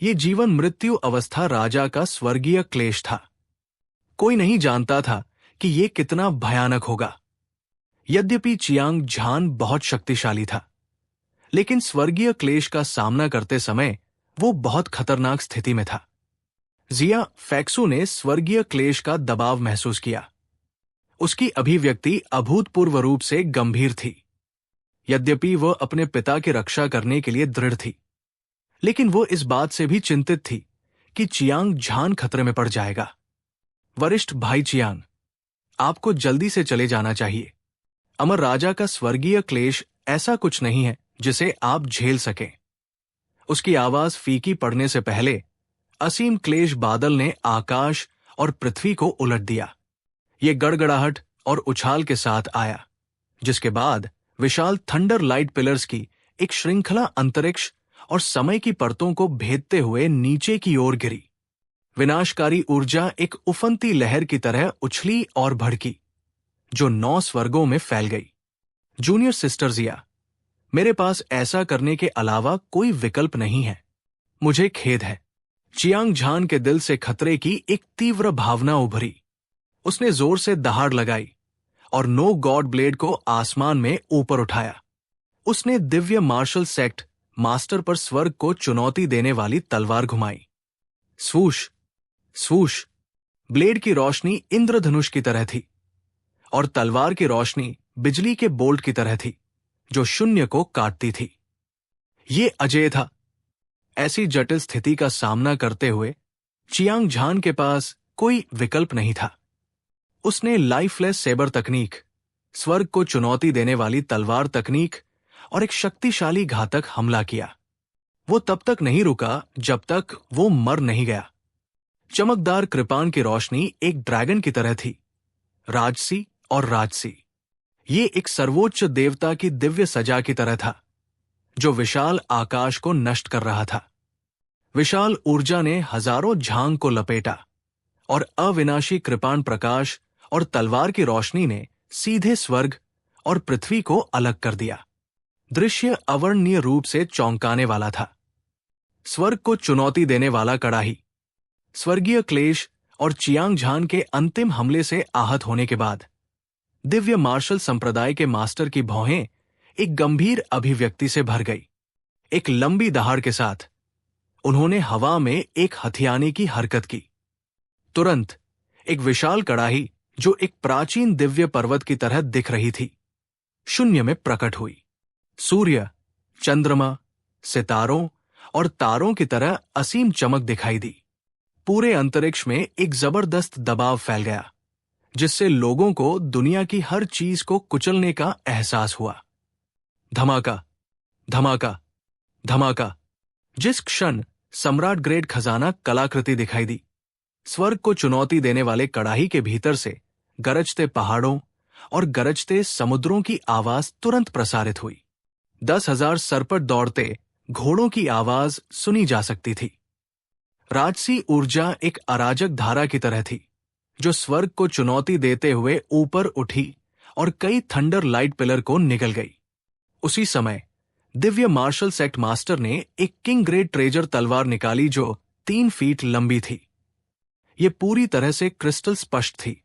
ये जीवन मृत्यु अवस्था राजा का स्वर्गीय क्लेश था। कोई नहीं जानता था कि ये कितना भयानक होगा। यद्यपि चियांग झान बहुत शक्तिशाली था, लेकिन स्वर्गीय क्लेश का सामना करते समय वो बहुत खतरनाक स्थिति में था। जिया फैक्सू ने स्वर्गीय क्लेश का दबाव महसूस किया। उसकी अभिव्यक्ति अभूतपूर्व रूप से गंभीर थी। यद्यपि वह अपने पिता की रक्षा करने के लिए दृढ़ थी, लेकिन वो इस बात से भी चिंतित थी कि चियांग झान खतरे में पड़ जाएगा। वरिष्ठ भाई चियांग, आपको जल्दी से चले जाना चाहिए। अमर राजा का स्वर्गीय क्लेश ऐसा कुछ नहीं है जिसे आप झेल सकें। उसकी आवाज फीकी पड़ने से पहले असीम क्लेश बादल ने आकाश और पृथ्वी को उलट दिया। ये गड़गड़ाहट और उछाल के साथ आया, जिसके बाद विशाल थंडर लाइट पिलर्स की एक श्रृंखला अंतरिक्ष और समय की परतों को भेदते हुए नीचे की ओर गिरी। विनाशकारी ऊर्जा एक उफनती लहर की तरह उछली और भड़की, जो 9 स्वर्गों में फैल गई। जूनियर सिस्टर जिया, मेरे पास ऐसा करने के अलावा कोई विकल्प नहीं है। मुझे खेद है। चियांग झान के दिल से खतरे की एक तीव्र भावना उभरी। उसने जोर से दहाड़ लगाई और नो गॉड ब्लेड को आसमान में ऊपर उठाया। उसने दिव्य मार्शल सेक्ट मास्टर पर स्वर्ग को चुनौती देने वाली तलवार घुमाई। स्वूश स्वूश, ब्लेड की रोशनी इंद्रधनुष की तरह थी और तलवार की रोशनी बिजली के बोल्ट की तरह थी, जो शून्य को काटती थी। ये अजेय था। ऐसी जटिल स्थिति का सामना करते हुए चियांग झान के पास कोई विकल्प नहीं था। उसने लाइफलेस सेबर तकनीक, स्वर्ग को चुनौती देने वाली तलवार तकनीक और एक शक्तिशाली घातक हमला किया। वो तब तक नहीं रुका जब तक वो मर नहीं गया। चमकदार कृपाण की रोशनी एक ड्रैगन की तरह थी, राजसी और राजसी। ये एक सर्वोच्च देवता की दिव्य सजा की तरह था, जो विशाल आकाश को नष्ट कर रहा था। विशाल ऊर्जा ने हजारों झांग को लपेटा और अविनाशी कृपाण प्रकाश और तलवार की रोशनी ने सीधे स्वर्ग और पृथ्वी को अलग कर दिया। दृश्य अवर्णनीय रूप से चौंकाने वाला था। स्वर्ग को चुनौती देने वाला कड़ाही, स्वर्गीय क्लेश और चियांग झान के अंतिम हमले से आहत होने के बाद दिव्य मार्शल संप्रदाय के मास्टर की भौहें एक गंभीर अभिव्यक्ति से भर गई। एक लंबी दहाड़ के साथ उन्होंने हवा में एक हथियाने की हरकत की। तुरंत एक विशाल कड़ाही, जो एक प्राचीन दिव्य पर्वत की तरह दिख रही थी, शून्य में प्रकट हुई। सूर्य, चंद्रमा, सितारों और तारों की तरह असीम चमक दिखाई दी। पूरे अंतरिक्ष में एक जबरदस्त दबाव फैल गया, जिससे लोगों को दुनिया की हर चीज को कुचलने का एहसास हुआ। धमाका, धमाका, धमाका। जिस क्षण सम्राट ग्रेट खजाना कलाकृति दिखाई दी, स्वर्ग को चुनौती देने वाले कड़ाही के भीतर से गरजते पहाड़ों और गरजते समुद्रों की आवाज तुरंत प्रसारित हुई। 10,000 सर पर दौड़ते घोड़ों की आवाज सुनी जा सकती थी। राजसी ऊर्जा एक अराजक धारा की तरह थी, जो स्वर्ग को चुनौती देते हुए ऊपर उठी और कई थंडर लाइट पिलर को निगल गई। उसी समय दिव्य मार्शल सेक्ट मास्टर ने एक किंग ग्रेड ट्रेजर तलवार निकाली, जो 3 फीट लंबी थी। ये पूरी तरह से क्रिस्टल स्पष्ट थी,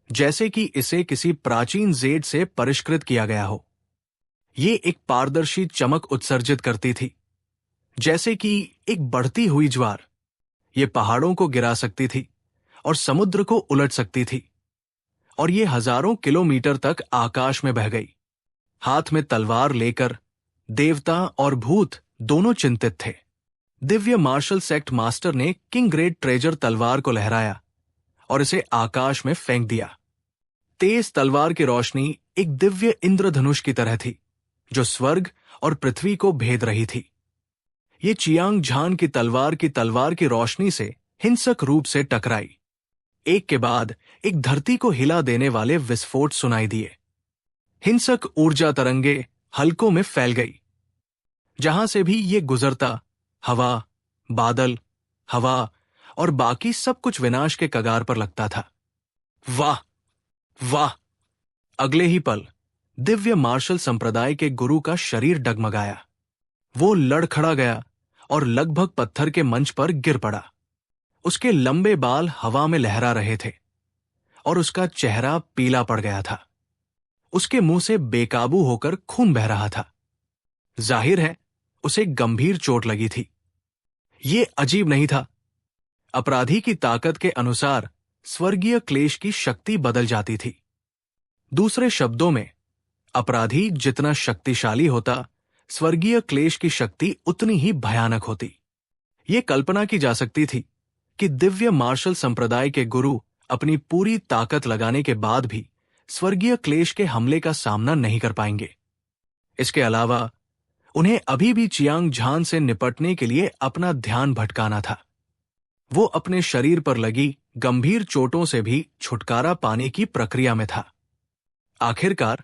जैसे कि इसे किसी प्राचीन जेड से परिष्कृत किया गया हो। ये एक पारदर्शी चमक उत्सर्जित करती थी, जैसे कि एक बढ़ती हुई ज्वार। ये पहाड़ों को गिरा सकती थी और समुद्र को उलट सकती थी, और ये हजारों किलोमीटर तक आकाश में बह गई। हाथ में तलवार लेकर देवता और भूत दोनों चिंतित थे। दिव्य मार्शल सेक्ट मास्टर ने किंग ग्रेड ट्रेजर तलवार को लहराया और इसे आकाश में फेंक दिया। तेज तलवार की रोशनी एक दिव्य इंद्रधनुष की तरह थी, जो स्वर्ग और पृथ्वी को भेद रही थी। ये चियांग झान की तलवार की रोशनी से हिंसक रूप से टकराई। एक के बाद एक धरती को हिला देने वाले विस्फोट सुनाई दिए। हिंसक ऊर्जा तरंगे हलकों में फैल गई। जहां से भी ये गुजरता, हवा, बादल, हवा और बाकी सब कुछ विनाश के कगार पर लगता था। वाह, वाह! अगले ही पल दिव्य मार्शल संप्रदाय के गुरु का शरीर डगमगाया। वो लड़खड़ा गया और लगभग पत्थर के मंच पर गिर पड़ा। उसके लंबे बाल हवा में लहरा रहे थे और उसका चेहरा पीला पड़ गया था। उसके मुंह से बेकाबू होकर खून बह रहा था। जाहिर है उसे गंभीर चोट लगी थी। ये अजीब नहीं था। अपराधी की ताकत के अनुसार स्वर्गीय क्लेश की शक्ति बदल जाती थी। दूसरे शब्दों में, अपराधी जितना शक्तिशाली होता, स्वर्गीय क्लेश की शक्ति उतनी ही भयानक होती। ये कल्पना की जा सकती थी कि दिव्य मार्शल संप्रदाय के गुरु अपनी पूरी ताकत लगाने के बाद भी स्वर्गीय क्लेश के हमले का सामना नहीं कर पाएंगे। इसके अलावा उन्हें अभी भी चियांग झान से निपटने के लिए अपना ध्यान भटकाना था। वो अपने शरीर पर लगी गंभीर चोटों से भी छुटकारा पाने की प्रक्रिया में था। आखिरकार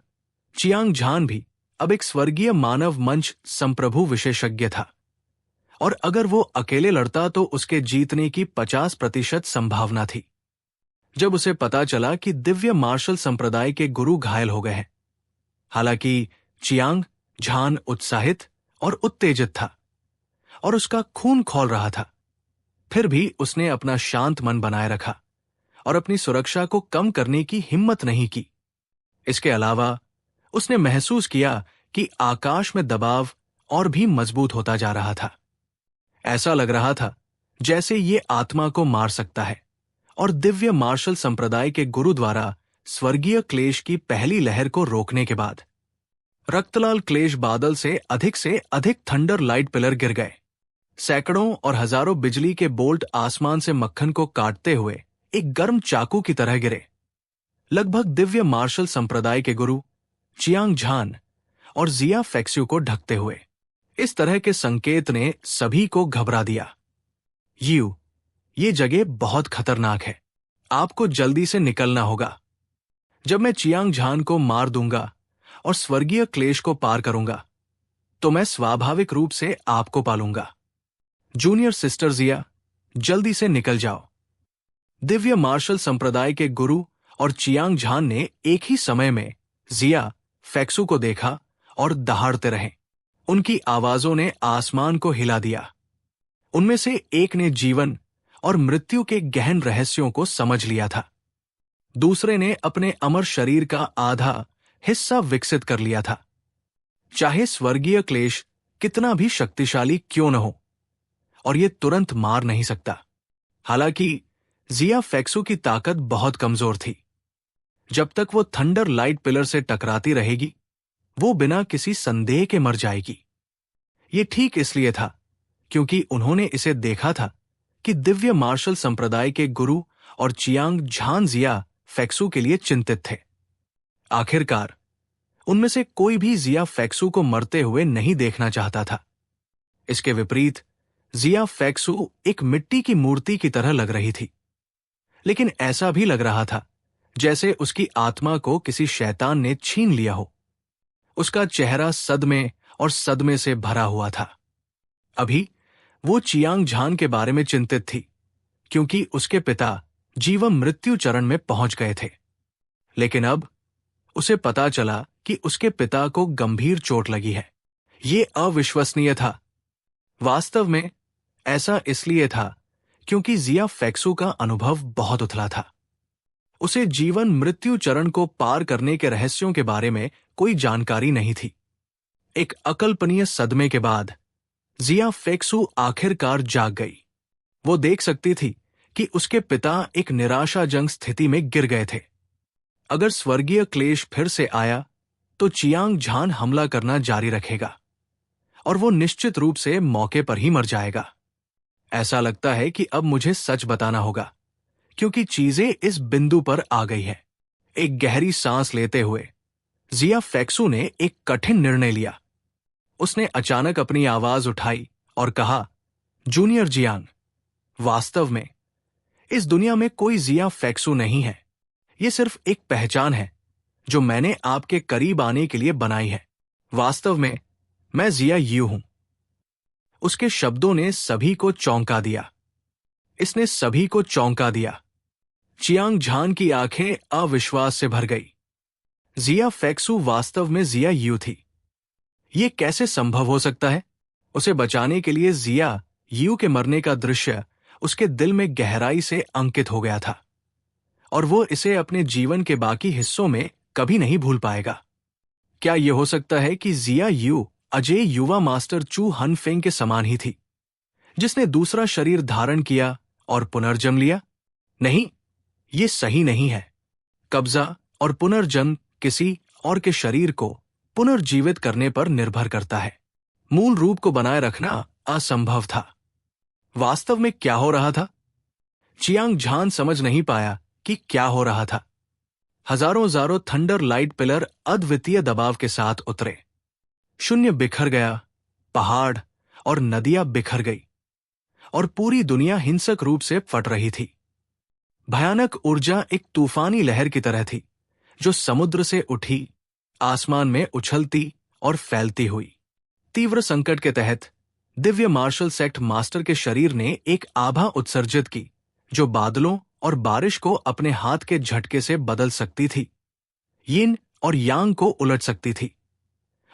चियांग झान भी अब एक स्वर्गीय मानव मंच संप्रभु विशेषज्ञ था, और अगर वो अकेले लड़ता तो उसके जीतने की 50% संभावना थी। जब उसे पता चला कि दिव्य मार्शल संप्रदाय के गुरु घायल हो गए हैं, हालांकि चियांग झान उत्साहित और उत्तेजित था और उसका खून खौल रहा था, फिर भी उसने अपना शांत मन बनाए रखा और अपनी सुरक्षा को कम करने की हिम्मत नहीं की। इसके अलावा उसने महसूस किया कि आकाश में दबाव और भी मजबूत होता जा रहा था। ऐसा लग रहा था जैसे ये आत्मा को मार सकता है, और दिव्य मार्शल संप्रदाय के गुरु द्वारा स्वर्गीय क्लेश की पहली लहर को रोकने के बाद रक्तलाल क्लेश बादल से अधिक थंडर लाइट पिलर गिर गए। सैकड़ों और हजारों बिजली के बोल्ट आसमान से मक्खन को काटते हुए एक गर्म चाकू की तरह गिरे, लगभग दिव्य मार्शल संप्रदाय के गुरु चियांग झान और जिया फेक्स्यू को ढकते हुए। इस तरह के संकेत ने सभी को घबरा दिया। ये जगह बहुत खतरनाक है, आपको जल्दी से निकलना होगा। जब मैं चियांग झान को मार दूंगा और स्वर्गीय क्लेश को पार करूंगा, तो मैं स्वाभाविक रूप से आपको पालूंगा। जूनियर सिस्टर जिया, जल्दी से निकल जाओ। दिव्य मार्शल संप्रदाय के गुरु और चियांग झान ने एक ही समय में जिया फेक्सू को देखा और दहाड़ते रहे। उनकी आवाजों ने आसमान को हिला दिया। उनमें से एक ने जीवन और मृत्यु के गहन रहस्यों को समझ लिया था। दूसरे ने अपने अमर शरीर का आधा हिस्सा विकसित कर लिया था। चाहे स्वर्गीय क्लेश कितना भी शक्तिशाली क्यों न हो, और ये तुरंत मार नहीं सकता। हालांकि जिया फेक्सू की ताकत बहुत कमजोर थी। जब तक वो थंडर लाइट पिलर से टकराती रहेगी, वो बिना किसी संदेह के मर जाएगी। ये ठीक इसलिए था क्योंकि उन्होंने इसे देखा था कि दिव्य मार्शल संप्रदाय के गुरु और चियांग झान जिया फेक्सू के लिए चिंतित थे। आखिरकार उनमें से कोई भी जिया फेक्सू को मरते हुए नहीं देखना चाहता था। इसके विपरीत जिया फेक्सू एक मिट्टी की मूर्ति की तरह लग रही थी, लेकिन ऐसा भी लग रहा था जैसे उसकी आत्मा को किसी शैतान ने छीन लिया हो। उसका चेहरा सदमे से भरा हुआ था। अभी वो चियांग झान के बारे में चिंतित थी, क्योंकि उसके पिता जीवन मृत्यु चरण में पहुंच गए थे। लेकिन अब उसे पता चला कि उसके पिता को गंभीर चोट लगी है। ये अविश्वसनीय था। वास्तव में ऐसा इसलिए था क्योंकि जिया फेक्सू का अनुभव बहुत उथला था। उसे जीवन मृत्यु चरण को पार करने के रहस्यों के बारे में कोई जानकारी नहीं थी। एक अकल्पनीय सदमे के बाद जिया फेक्सू आखिरकार जाग गई। वो देख सकती थी कि उसके पिता एक निराशाजनक स्थिति में गिर गए थे। अगर स्वर्गीय क्लेश फिर से आया तो चियांग झान हमला करना जारी रखेगा और वो निश्चित रूप से मौके पर ही मर जाएगा। ऐसा लगता है कि अब मुझे सच बताना होगा, क्योंकि चीजें इस बिंदु पर आ गई है। एक गहरी सांस लेते हुए जिया फेक्सू ने एक कठिन निर्णय लिया। उसने अचानक अपनी आवाज उठाई और कहा, जूनियर जियांग, वास्तव में इस दुनिया में कोई जिया फेक्सू नहीं है। ये सिर्फ एक पहचान है जो मैंने आपके करीब आने के लिए बनाई है। वास्तव में मैं जिया यू हूं। उसके शब्दों ने सभी को चौंका दिया। इसने सभी को चौंका दिया। चियांग झान की आंखें अविश्वास से भर गई। जिया फेक्सू वास्तव में जिया यू थी। ये कैसे संभव हो सकता है? उसे बचाने के लिए जिया यू के मरने का दृश्य उसके दिल में गहराई से अंकित हो गया था और वो इसे अपने जीवन के बाकी हिस्सों में कभी नहीं भूल पाएगा। क्या यह हो सकता है कि जिया यू अजय युवा मास्टर चू हनफेंग के समान ही थी, जिसने दूसरा शरीर धारण किया और पुनर्जन्म लिया? नहीं, ये सही नहीं है। कब्जा और पुनर्जन्म किसी और के शरीर को पुनर्जीवित करने पर निर्भर करता है। मूल रूप को बनाए रखना असंभव था। वास्तव में क्या हो रहा था? चियांग झान समझ नहीं पाया कि क्या हो रहा था। हजारों थंडर लाइट पिलर अद्वितीय दबाव के साथ उतरे। शून्य बिखर गया, पहाड़ और नदियां बिखर गई और पूरी दुनिया हिंसक रूप से फट रही थी। भयानक ऊर्जा एक तूफानी लहर की तरह थी जो समुद्र से उठी, आसमान में उछलती और फैलती हुई। तीव्र संकट के तहत दिव्य मार्शल सेक्ट मास्टर के शरीर ने एक आभा उत्सर्जित की जो बादलों और बारिश को अपने हाथ के झटके से बदल सकती थी, यिन और यांग को उलट सकती थी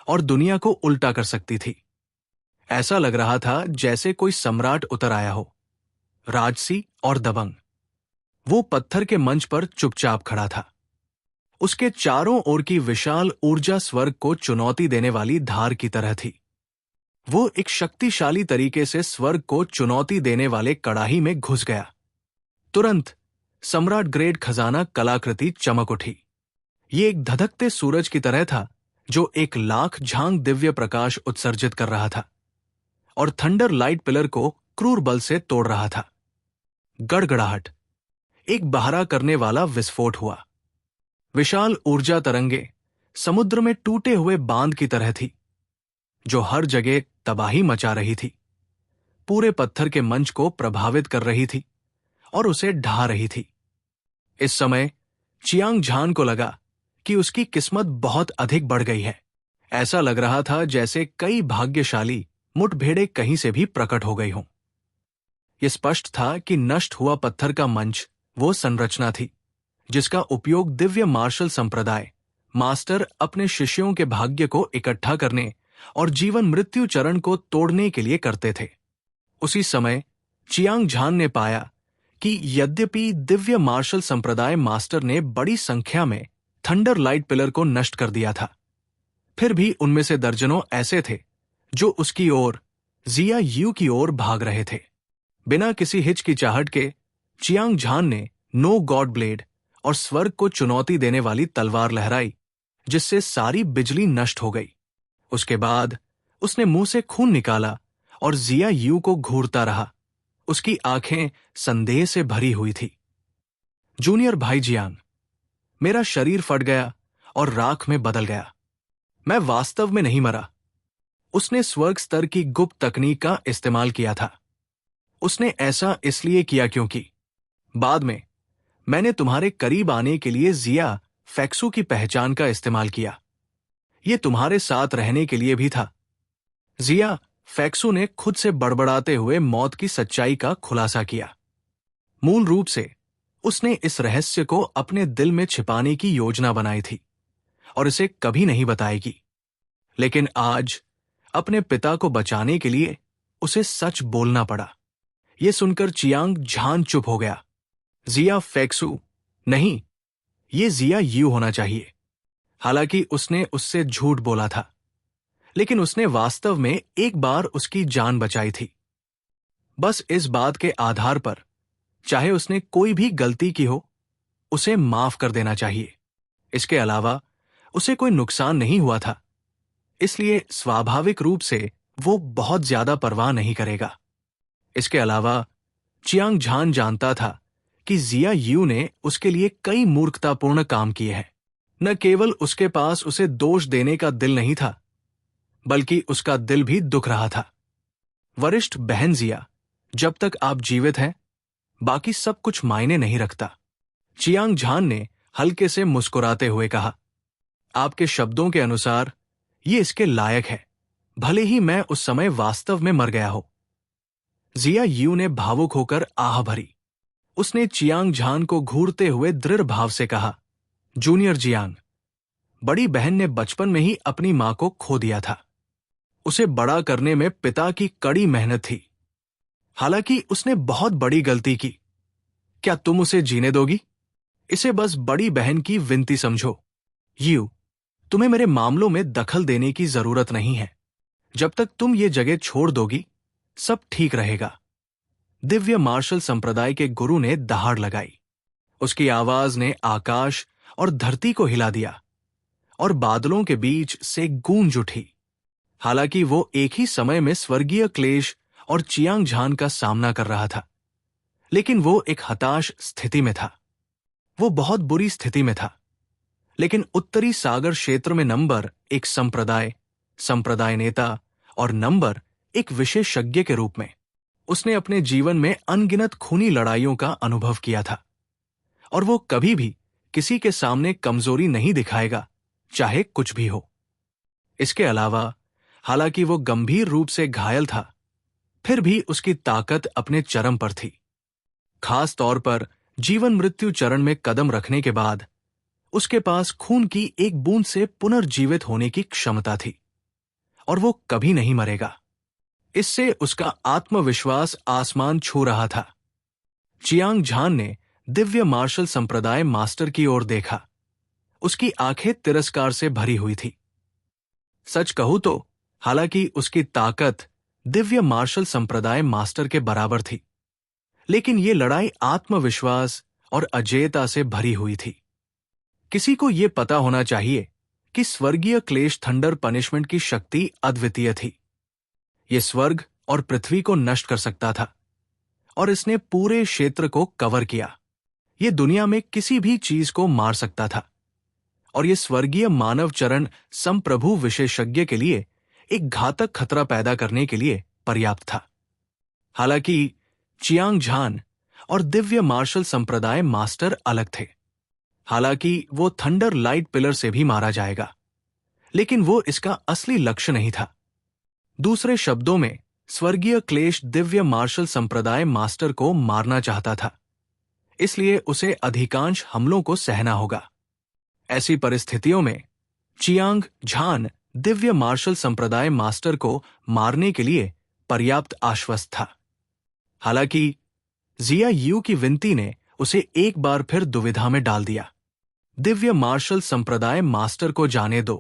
और दुनिया को उल्टा कर सकती थी। ऐसा लग रहा था जैसे कोई सम्राट उतर आया हो, राजसी और दबंग। वो पत्थर के मंच पर चुपचाप खड़ा था। उसके चारों ओर की विशाल ऊर्जा स्वर्ग को चुनौती देने वाली धार की तरह थी। वो एक शक्तिशाली तरीके से स्वर्ग को चुनौती देने वाले कड़ाही में घुस गया। तुरंत सम्राट ग्रेड खजाना कलाकृति चमक उठी। ये एक धधकते सूरज की तरह था जो 1,00,000 झांग दिव्य प्रकाश उत्सर्जित कर रहा था और थंडर लाइट पिलर को क्रूर बल से तोड़ रहा था। गड़गड़ाहट, एक बहरा करने वाला विस्फोट हुआ। विशाल ऊर्जा तरंगे समुद्र में टूटे हुए बांध की तरह थी जो हर जगह तबाही मचा रही थी, पूरे पत्थर के मंच को प्रभावित कर रही थी और उसे ढा रही थी। इस समय चियांग झान को लगा कि उसकी किस्मत बहुत अधिक बढ़ गई है। ऐसा लग रहा था जैसे कई भाग्यशाली मुठभेड़ें कहीं से भी प्रकट हो गई हों। यह स्पष्ट था कि नष्ट हुआ पत्थर का मंच वो संरचना थी जिसका उपयोग दिव्य मार्शल संप्रदाय मास्टर अपने शिष्यों के भाग्य को इकट्ठा करने और जीवन मृत्यु चरण को तोड़ने के लिए करते थे। उसी समय चियांग झान ने पाया कि यद्यपि दिव्य मार्शल संप्रदाय मास्टर ने बड़ी संख्या में थंडर लाइट पिलर को नष्ट कर दिया था, फिर भी उनमें से दर्जनों ऐसे थे जो उसकी ओर, जिया यू की ओर भाग रहे थे। बिना किसी हिचकिचाहट के चियांग झान ने नो गॉड ब्लेड और स्वर्ग को चुनौती देने वाली तलवार लहराई, जिससे सारी बिजली नष्ट हो गई। उसके बाद उसने मुंह से खून निकाला और जिया यू को घूरता रहा। उसकी आंखें संदेह से भरी हुई थी। जूनियर भाई जियांग, मेरा शरीर फट गया और राख में बदल गया। मैं वास्तव में नहीं मरा। उसने स्वर्ग स्तर की गुप्त तकनीक का इस्तेमाल किया था। उसने ऐसा इसलिए किया क्योंकि बाद में मैंने तुम्हारे करीब आने के लिए जिया फैक्सू की पहचान का इस्तेमाल किया। यह तुम्हारे साथ रहने के लिए भी था। जिया फैक्सू ने खुद से बड़बड़ाते हुए मौत की सच्चाई का खुलासा किया। मूल रूप से उसने इस रहस्य को अपने दिल में छिपाने की योजना बनाई थी और इसे कभी नहीं बताएगी। लेकिन आज अपने पिता को बचाने के लिए उसे सच बोलना पड़ा। यह सुनकर चियांग झान चुप हो गया। जिया फैक्सू नहीं, यह जिया यू होना चाहिए। हालांकि उसने उससे झूठ बोला था, लेकिन उसने वास्तव में एक बार उसकी जान बचाई थी। बस इस बात के आधार पर, चाहे उसने कोई भी गलती की हो, उसे माफ कर देना चाहिए। इसके अलावा उसे कोई नुकसान नहीं हुआ था, इसलिए स्वाभाविक रूप से वो बहुत ज्यादा परवाह नहीं करेगा। इसके अलावा चियांग झान जानता था कि जिया यू ने उसके लिए कई मूर्खतापूर्ण काम किए हैं। न केवल उसके पास उसे दोष देने का दिल नहीं था, बल्कि उसका दिल भी दुख रहा था। वरिष्ठ बहन जिया, जब तक आप जीवित हैं, बाकी सब कुछ मायने नहीं रखता। चियांग झान ने हल्के से मुस्कुराते हुए कहा, आपके शब्दों के अनुसार ये इसके लायक है, भले ही मैं उस समय वास्तव में मर गया हो। जिया यू ने भावुक होकर आह भरी। उसने चियांग झान को घूरते हुए दृढ़ भाव से कहा, जूनियर जियांग, बड़ी बहन ने बचपन में ही अपनी मां को खो दिया था। उसे बड़ा करने में पिता की कड़ी मेहनत थी। हालांकि उसने बहुत बड़ी गलती की। क्या तुम उसे जीने दोगी? इसे बस बड़ी बहन की विनती समझो। यू, तुम्हें मेरे मामलों में दखल देने की जरूरत नहीं है। जब तक तुम ये जगह छोड़ दोगी, सब ठीक रहेगा। दिव्य मार्शल संप्रदाय के गुरु ने दहाड़ लगाई। उसकी आवाज ने आकाश और धरती को हिला दिया और बादलों के बीच से गूंज उठी। हालांकि वो एक ही समय में स्वर्गीय क्लेश और चियांग झान का सामना कर रहा था, लेकिन वो एक हताश स्थिति में था। वो बहुत बुरी स्थिति में था। लेकिन उत्तरी सागर क्षेत्र में नंबर एक संप्रदाय नेता और नंबर एक विशेषज्ञ के रूप में उसने अपने जीवन में अनगिनत खूनी लड़ाइयों का अनुभव किया था। और वो कभी भी किसी के सामने कमजोरी नहीं दिखाएगा, चाहे कुछ भी हो। इसके अलावा, हालांकि वो गंभीर रूप से घायल था, फिर भी उसकी ताकत अपने चरम पर थी। खास तौर पर जीवन मृत्यु चरण में कदम रखने के बाद उसके पास खून की एक बूंद से पुनर्जीवित होने की क्षमता थी और वो कभी नहीं मरेगा। इससे उसका आत्मविश्वास आसमान छू रहा था। चियांग झान ने दिव्य मार्शल संप्रदाय मास्टर की ओर देखा। उसकी आंखें तिरस्कार से भरी हुई थी। सच कहूं तो, हालांकि उसकी ताकत दिव्य मार्शल संप्रदाय मास्टर के बराबर थी, लेकिन ये लड़ाई आत्मविश्वास और अजेयता से भरी हुई थी। किसी को यह पता होना चाहिए कि स्वर्गीय क्लेश थंडर पनिशमेंट की शक्ति अद्वितीय थी। यह स्वर्ग और पृथ्वी को नष्ट कर सकता था और इसने पूरे क्षेत्र को कवर किया। यह दुनिया में किसी भी चीज को मार सकता था और यह स्वर्गीय मानव चरण संप्रभु विशेषज्ञ के लिए एक घातक खतरा पैदा करने के लिए पर्याप्त था। हालांकि चियांग झान और दिव्य मार्शल संप्रदाय मास्टर अलग थे। हालांकि वो थंडर लाइट पिलर से भी मारा जाएगा, लेकिन वो इसका असली लक्ष्य नहीं था। दूसरे शब्दों में, स्वर्गीय क्लेश दिव्य मार्शल संप्रदाय मास्टर को मारना चाहता था, इसलिए उसे अधिकांश हमलों को सहना होगा। ऐसी परिस्थितियों में चियांग झान दिव्य मार्शल संप्रदाय मास्टर को मारने के लिए पर्याप्त आश्वस्त था। हालांकि जिया यू की विनती ने उसे एक बार फिर दुविधा में डाल दिया। दिव्य मार्शल संप्रदाय मास्टर को जाने दो,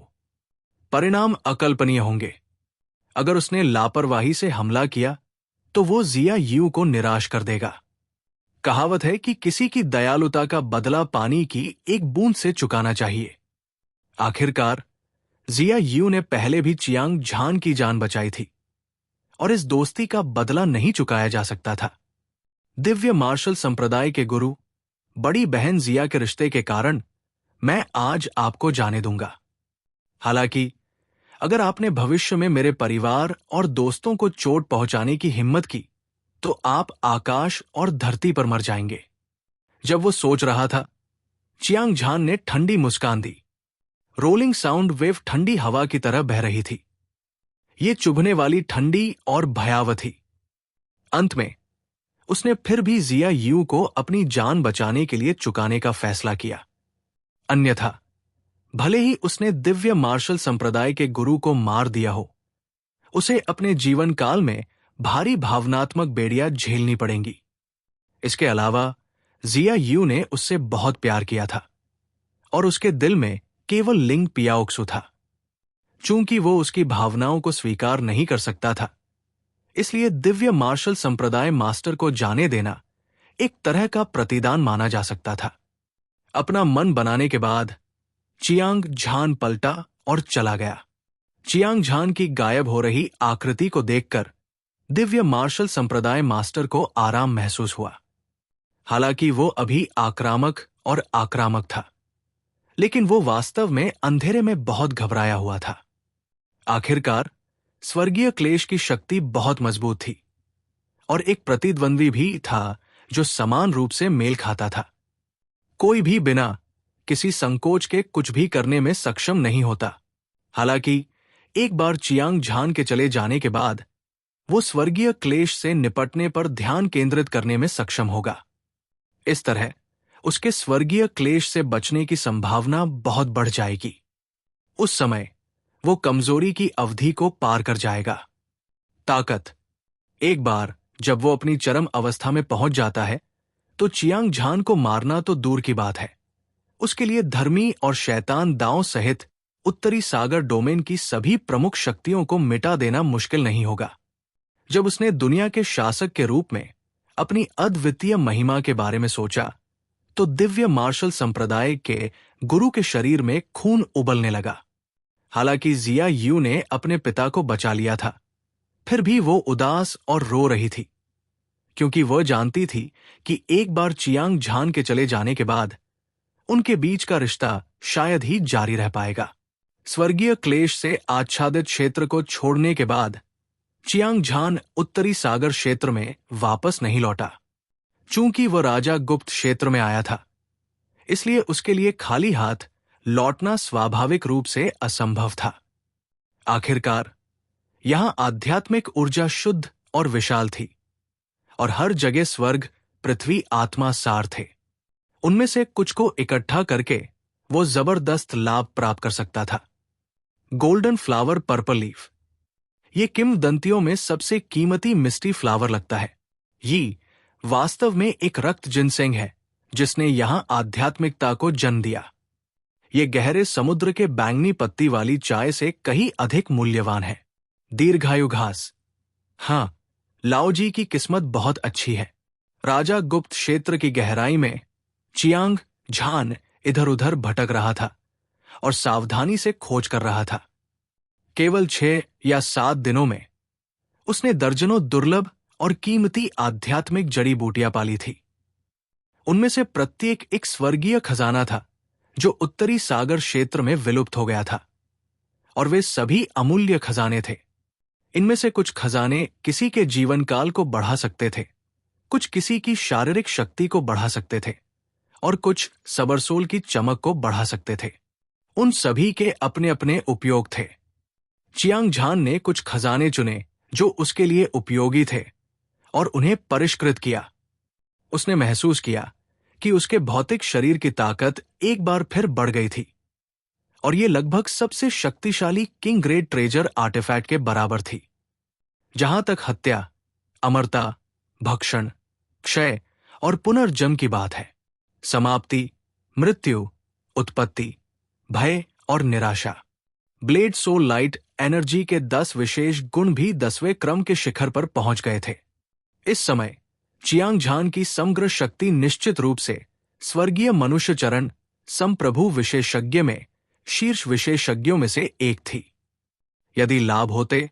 परिणाम अकल्पनीय होंगे। अगर उसने लापरवाही से हमला किया तो वो जिया यू को निराश कर देगा। कहावत है कि किसी की दयालुता का बदला पानी की एक बूंद से चुकाना चाहिए। आखिरकार जिया यू ने पहले भी चियांग झान की जान बचाई थी और इस दोस्ती का बदला नहीं चुकाया जा सकता था। दिव्य मार्शल संप्रदाय के गुरु, बड़ी बहन जिया के रिश्ते के कारण मैं आज आपको जाने दूंगा। हालांकि अगर आपने भविष्य में मेरे परिवार और दोस्तों को चोट पहुंचाने की हिम्मत की, तो आप आकाश और धरती पर मर जाएंगे। जब वो सोच रहा था, चियांग झान ने ठंडी मुस्कान दी। रोलिंग साउंड वेव ठंडी हवा की तरह बह रही थी। ये चुभने वाली ठंडी और भयावह थी। अंत में उसने फिर भी जिया यू को अपनी जान बचाने के लिए चुकाने का फैसला किया। अन्यथा भले ही उसने दिव्य मार्शल संप्रदाय के गुरु को मार दिया हो, उसे अपने जीवन काल में भारी भावनात्मक बेड़ियां झेलनी पड़ेंगी। इसके अलावा जिया यू ने उससे बहुत प्यार किया था और उसके दिल में केवल लिंग पियाओक्सु था। चूंकि वो उसकी भावनाओं को स्वीकार नहीं कर सकता था, इसलिए दिव्य मार्शल संप्रदाय मास्टर को जाने देना एक तरह का प्रतिदान माना जा सकता था। अपना मन बनाने के बाद चियांग झान पलटा और चला गया। चियांग झान की गायब हो रही आकृति को देखकर दिव्य मार्शल संप्रदाय मास्टर को आराम महसूस हुआ। हालांकि वो अभी आक्रामक था, लेकिन वो वास्तव में अंधेरे में बहुत घबराया हुआ था। आखिरकार स्वर्गीय क्लेश की शक्ति बहुत मजबूत थी और एक प्रतिद्वंद्वी भी था जो समान रूप से मेल खाता था। कोई भी बिना किसी संकोच के कुछ भी करने में सक्षम नहीं होता। हालांकि एक बार चियांग झान के चले जाने के बाद वो स्वर्गीय क्लेश से निपटने पर ध्यान केंद्रित करने में सक्षम होगा। इस तरह उसके स्वर्गीय क्लेश से बचने की संभावना बहुत बढ़ जाएगी। उस समय वो कमजोरी की अवधि को पार कर जाएगा। ताकत। एक बार जब वो अपनी चरम अवस्था में पहुंच जाता है तो चियांग झान को मारना तो दूर की बात है, उसके लिए धर्मी और शैतान दांव सहित उत्तरी सागर डोमेन की सभी प्रमुख शक्तियों को मिटा देना मुश्किल नहीं होगा। जब उसने दुनिया के शासक के रूप में अपनी अद्वितीय महिमा के बारे में सोचा तो दिव्य मार्शल संप्रदाय के गुरु के शरीर में खून उबलने लगा। हालांकि जिया यू ने अपने पिता को बचा लिया था, फिर भी वो उदास और रो रही थी, क्योंकि वह जानती थी कि एक बार चियांग झान के चले जाने के बाद उनके बीच का रिश्ता शायद ही जारी रह पाएगा। स्वर्गीय क्लेश से आच्छादित क्षेत्र को छोड़ने के बाद चियांग झान उत्तरी सागर क्षेत्र में वापस नहीं लौटा। चूंकि वह राजा गुप्त क्षेत्र में आया था, इसलिए उसके लिए खाली हाथ लौटना स्वाभाविक रूप से असंभव था। आखिरकार यहां आध्यात्मिक ऊर्जा शुद्ध और विशाल थी और हर जगह स्वर्ग, पृथ्वी, आत्मा सार थे। उनमें से कुछ को इकट्ठा करके वो जबरदस्त लाभ प्राप्त कर सकता था। Golden flower purple leaf. ये किंवदंतियों में सबसे कीमती मिस्टी फ्लावर लगता है। ये वास्तव में एक रक्त जिनसेंग है जिसने यहां आध्यात्मिकता को जन्म दिया। ये गहरे समुद्र के बैंगनी पत्ती वाली चाय से कहीं अधिक मूल्यवान है। दीर्घायु घास। हां, लाओजी की किस्मत बहुत अच्छी है। राजा गुप्त क्षेत्र की गहराई में चियांग झान इधर उधर भटक रहा था और सावधानी से खोज कर रहा था। केवल 6 या 7 दिनों में उसने दर्जनों दुर्लभ और कीमती आध्यात्मिक जड़ी बूटियां पाली थी। उनमें से प्रत्येक एक स्वर्गीय खजाना था जो उत्तरी सागर क्षेत्र में विलुप्त हो गया था, और वे सभी अमूल्य खजाने थे। इनमें से कुछ खजाने किसी के जीवन काल को बढ़ा सकते थे, कुछ किसी की शारीरिक शक्ति को बढ़ा सकते थे और कुछ सबरसोल की चमक को बढ़ा सकते थे। उन सभी के अपने अपने उपयोग थे। चियांग झान ने कुछ खजाने चुने जो उसके लिए उपयोगी थे और उन्हें परिष्कृत किया। उसने महसूस किया कि उसके भौतिक शरीर की ताकत एक बार फिर बढ़ गई थी और ये लगभग सबसे शक्तिशाली किंग ग्रेड ट्रेजर आर्टिफैक्ट के बराबर थी। जहां तक हत्या, अमरता, भक्षण, क्षय और पुनर्जन्म की बात है, समाप्ति, मृत्यु, उत्पत्ति, भय और निराशा, ब्लेड सोल लाइट एनर्जी के 10 विशेष गुण भी 10वें क्रम के शिखर पर पहुंच गए थे। इस समय चियांग झान की समग्र शक्ति निश्चित रूप से स्वर्गीय मनुष्य चरण संप्रभु विशेषज्ञ में शीर्ष विशेषज्ञों में से एक थी। यदि लाभ होते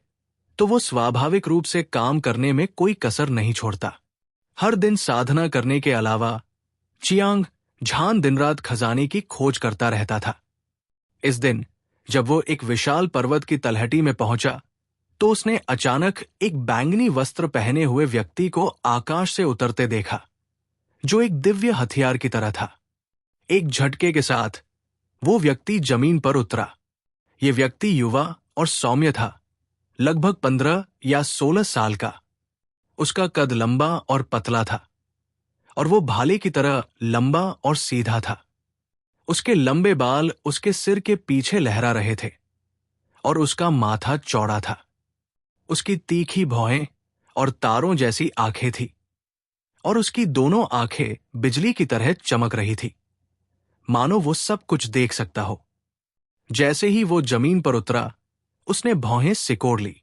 तो वो स्वाभाविक रूप से काम करने में कोई कसर नहीं छोड़ता। हर दिन साधना करने के अलावा चियांग झान दिन रात खजाने की खोज करता रहता था। इस दिन जब वो एक विशाल पर्वत की तलहटी में पहुंचा तो उसने अचानक एक बैंगनी वस्त्र पहने हुए व्यक्ति को आकाश से उतरते देखा, जो एक दिव्य हथियार की तरह था। एक झटके के साथ वो व्यक्ति जमीन पर उतरा। ये व्यक्ति युवा और सौम्य था, लगभग 15 या 16 साल का। उसका कद लंबा और पतला था और वो भाले की तरह लंबा और सीधा था। उसके लंबे बाल उसके सिर के पीछे लहरा रहे थे और उसका माथा चौड़ा था। उसकी तीखी भौहें और तारों जैसी आंखें थी और उसकी दोनों आंखें बिजली की तरह चमक रही थी, मानो वो सब कुछ देख सकता हो। जैसे ही वो जमीन पर उतरा, उसने भौहें सिकोड़ ली।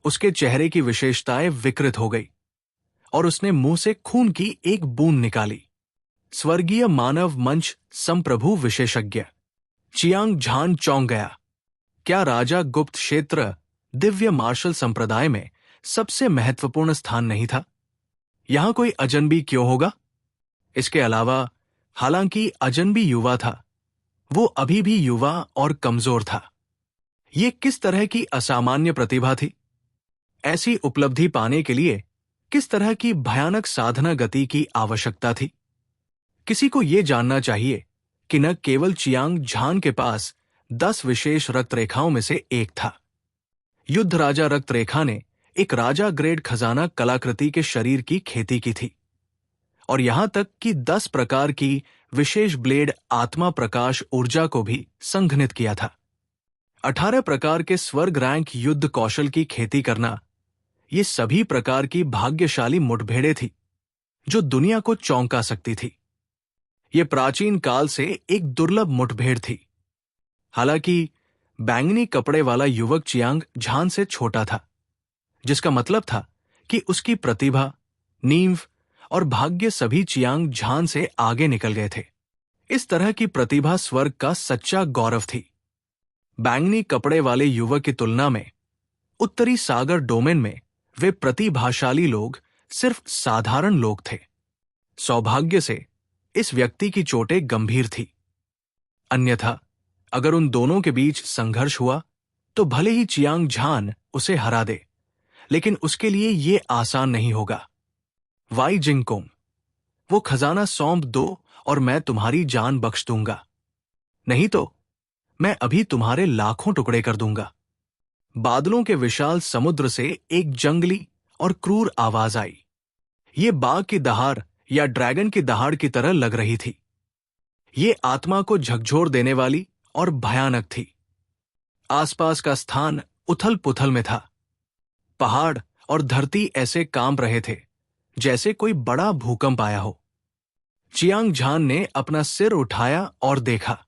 उसके चेहरे की विशेषताएं विकृत हो गई और उसने मुंह से खून की एक बूंद निकाली। स्वर्गीय मानव मंच संप्रभु विशेषज्ञ। चियांग झान चौंक गया। क्या राजा गुप्त क्षेत्र दिव्य मार्शल संप्रदाय में सबसे महत्वपूर्ण स्थान नहीं था? यहां कोई अजनबी क्यों होगा? इसके अलावा, हालांकि अजनबी युवा था, वो अभी भी युवा और कमजोर था। ये किस तरह की असामान्य प्रतिभा थी? ऐसी उपलब्धि पाने के लिए किस तरह की भयानक साधना गति की आवश्यकता थी? किसी को यह जानना चाहिए कि न केवल चियांग झान के पास 10 विशेष रक्त रेखाओं में से एक था। युद्ध राजा रक्त रेखा ने एक राजा ग्रेड खजाना कलाकृति के शरीर की खेती की थी और यहां तक कि 10 प्रकार की विशेष ब्लेड आत्मा प्रकाश ऊर्जा को भी संघनित किया था। 18 प्रकार के स्वर्ग रैंक युद्ध कौशल की खेती करना, ये सभी प्रकार की भाग्यशाली मुठभेड़ें थी जो दुनिया को चौंका सकती थी। ये प्राचीन काल से एक दुर्लभ मुठभेड़ थी। हालांकि बैंगनी कपड़े वाला युवक चियांग झान से छोटा था, जिसका मतलब था कि उसकी प्रतिभा, नींव और भाग्य सभी चियांग झान से आगे निकल गए थे। इस तरह की प्रतिभा स्वर्ग का सच्चा गौरव थी। बैंगनी कपड़े वाले युवक की तुलना में उत्तरी सागर डोमेन में वे प्रतिभाशाली लोग सिर्फ साधारण लोग थे। सौभाग्य से इस व्यक्ति की चोटें गंभीर थी। अन्यथा अगर उन दोनों के बीच संघर्ष हुआ तो भले ही चियांग झान उसे हरा दे, लेकिन उसके लिए यह आसान नहीं होगा। वाई जिंगकोंग, वो खजाना सौंप दो और मैं तुम्हारी जान बख्श दूंगा, नहीं तो मैं अभी तुम्हारे लाखों टुकड़े कर दूंगा। बादलों के विशाल समुद्र से एक जंगली और क्रूर आवाज आई। ये बाघ की दहाड़ या ड्रैगन की दहाड़ की तरह लग रही थी। ये आत्मा को झकझोर देने वाली और भयानक थी। आसपास का स्थान उथल पुथल में था। पहाड़ और धरती ऐसे कांप रहे थे जैसे कोई बड़ा भूकंप आया हो। चियांग झान ने अपना सिर उठाया और देखा।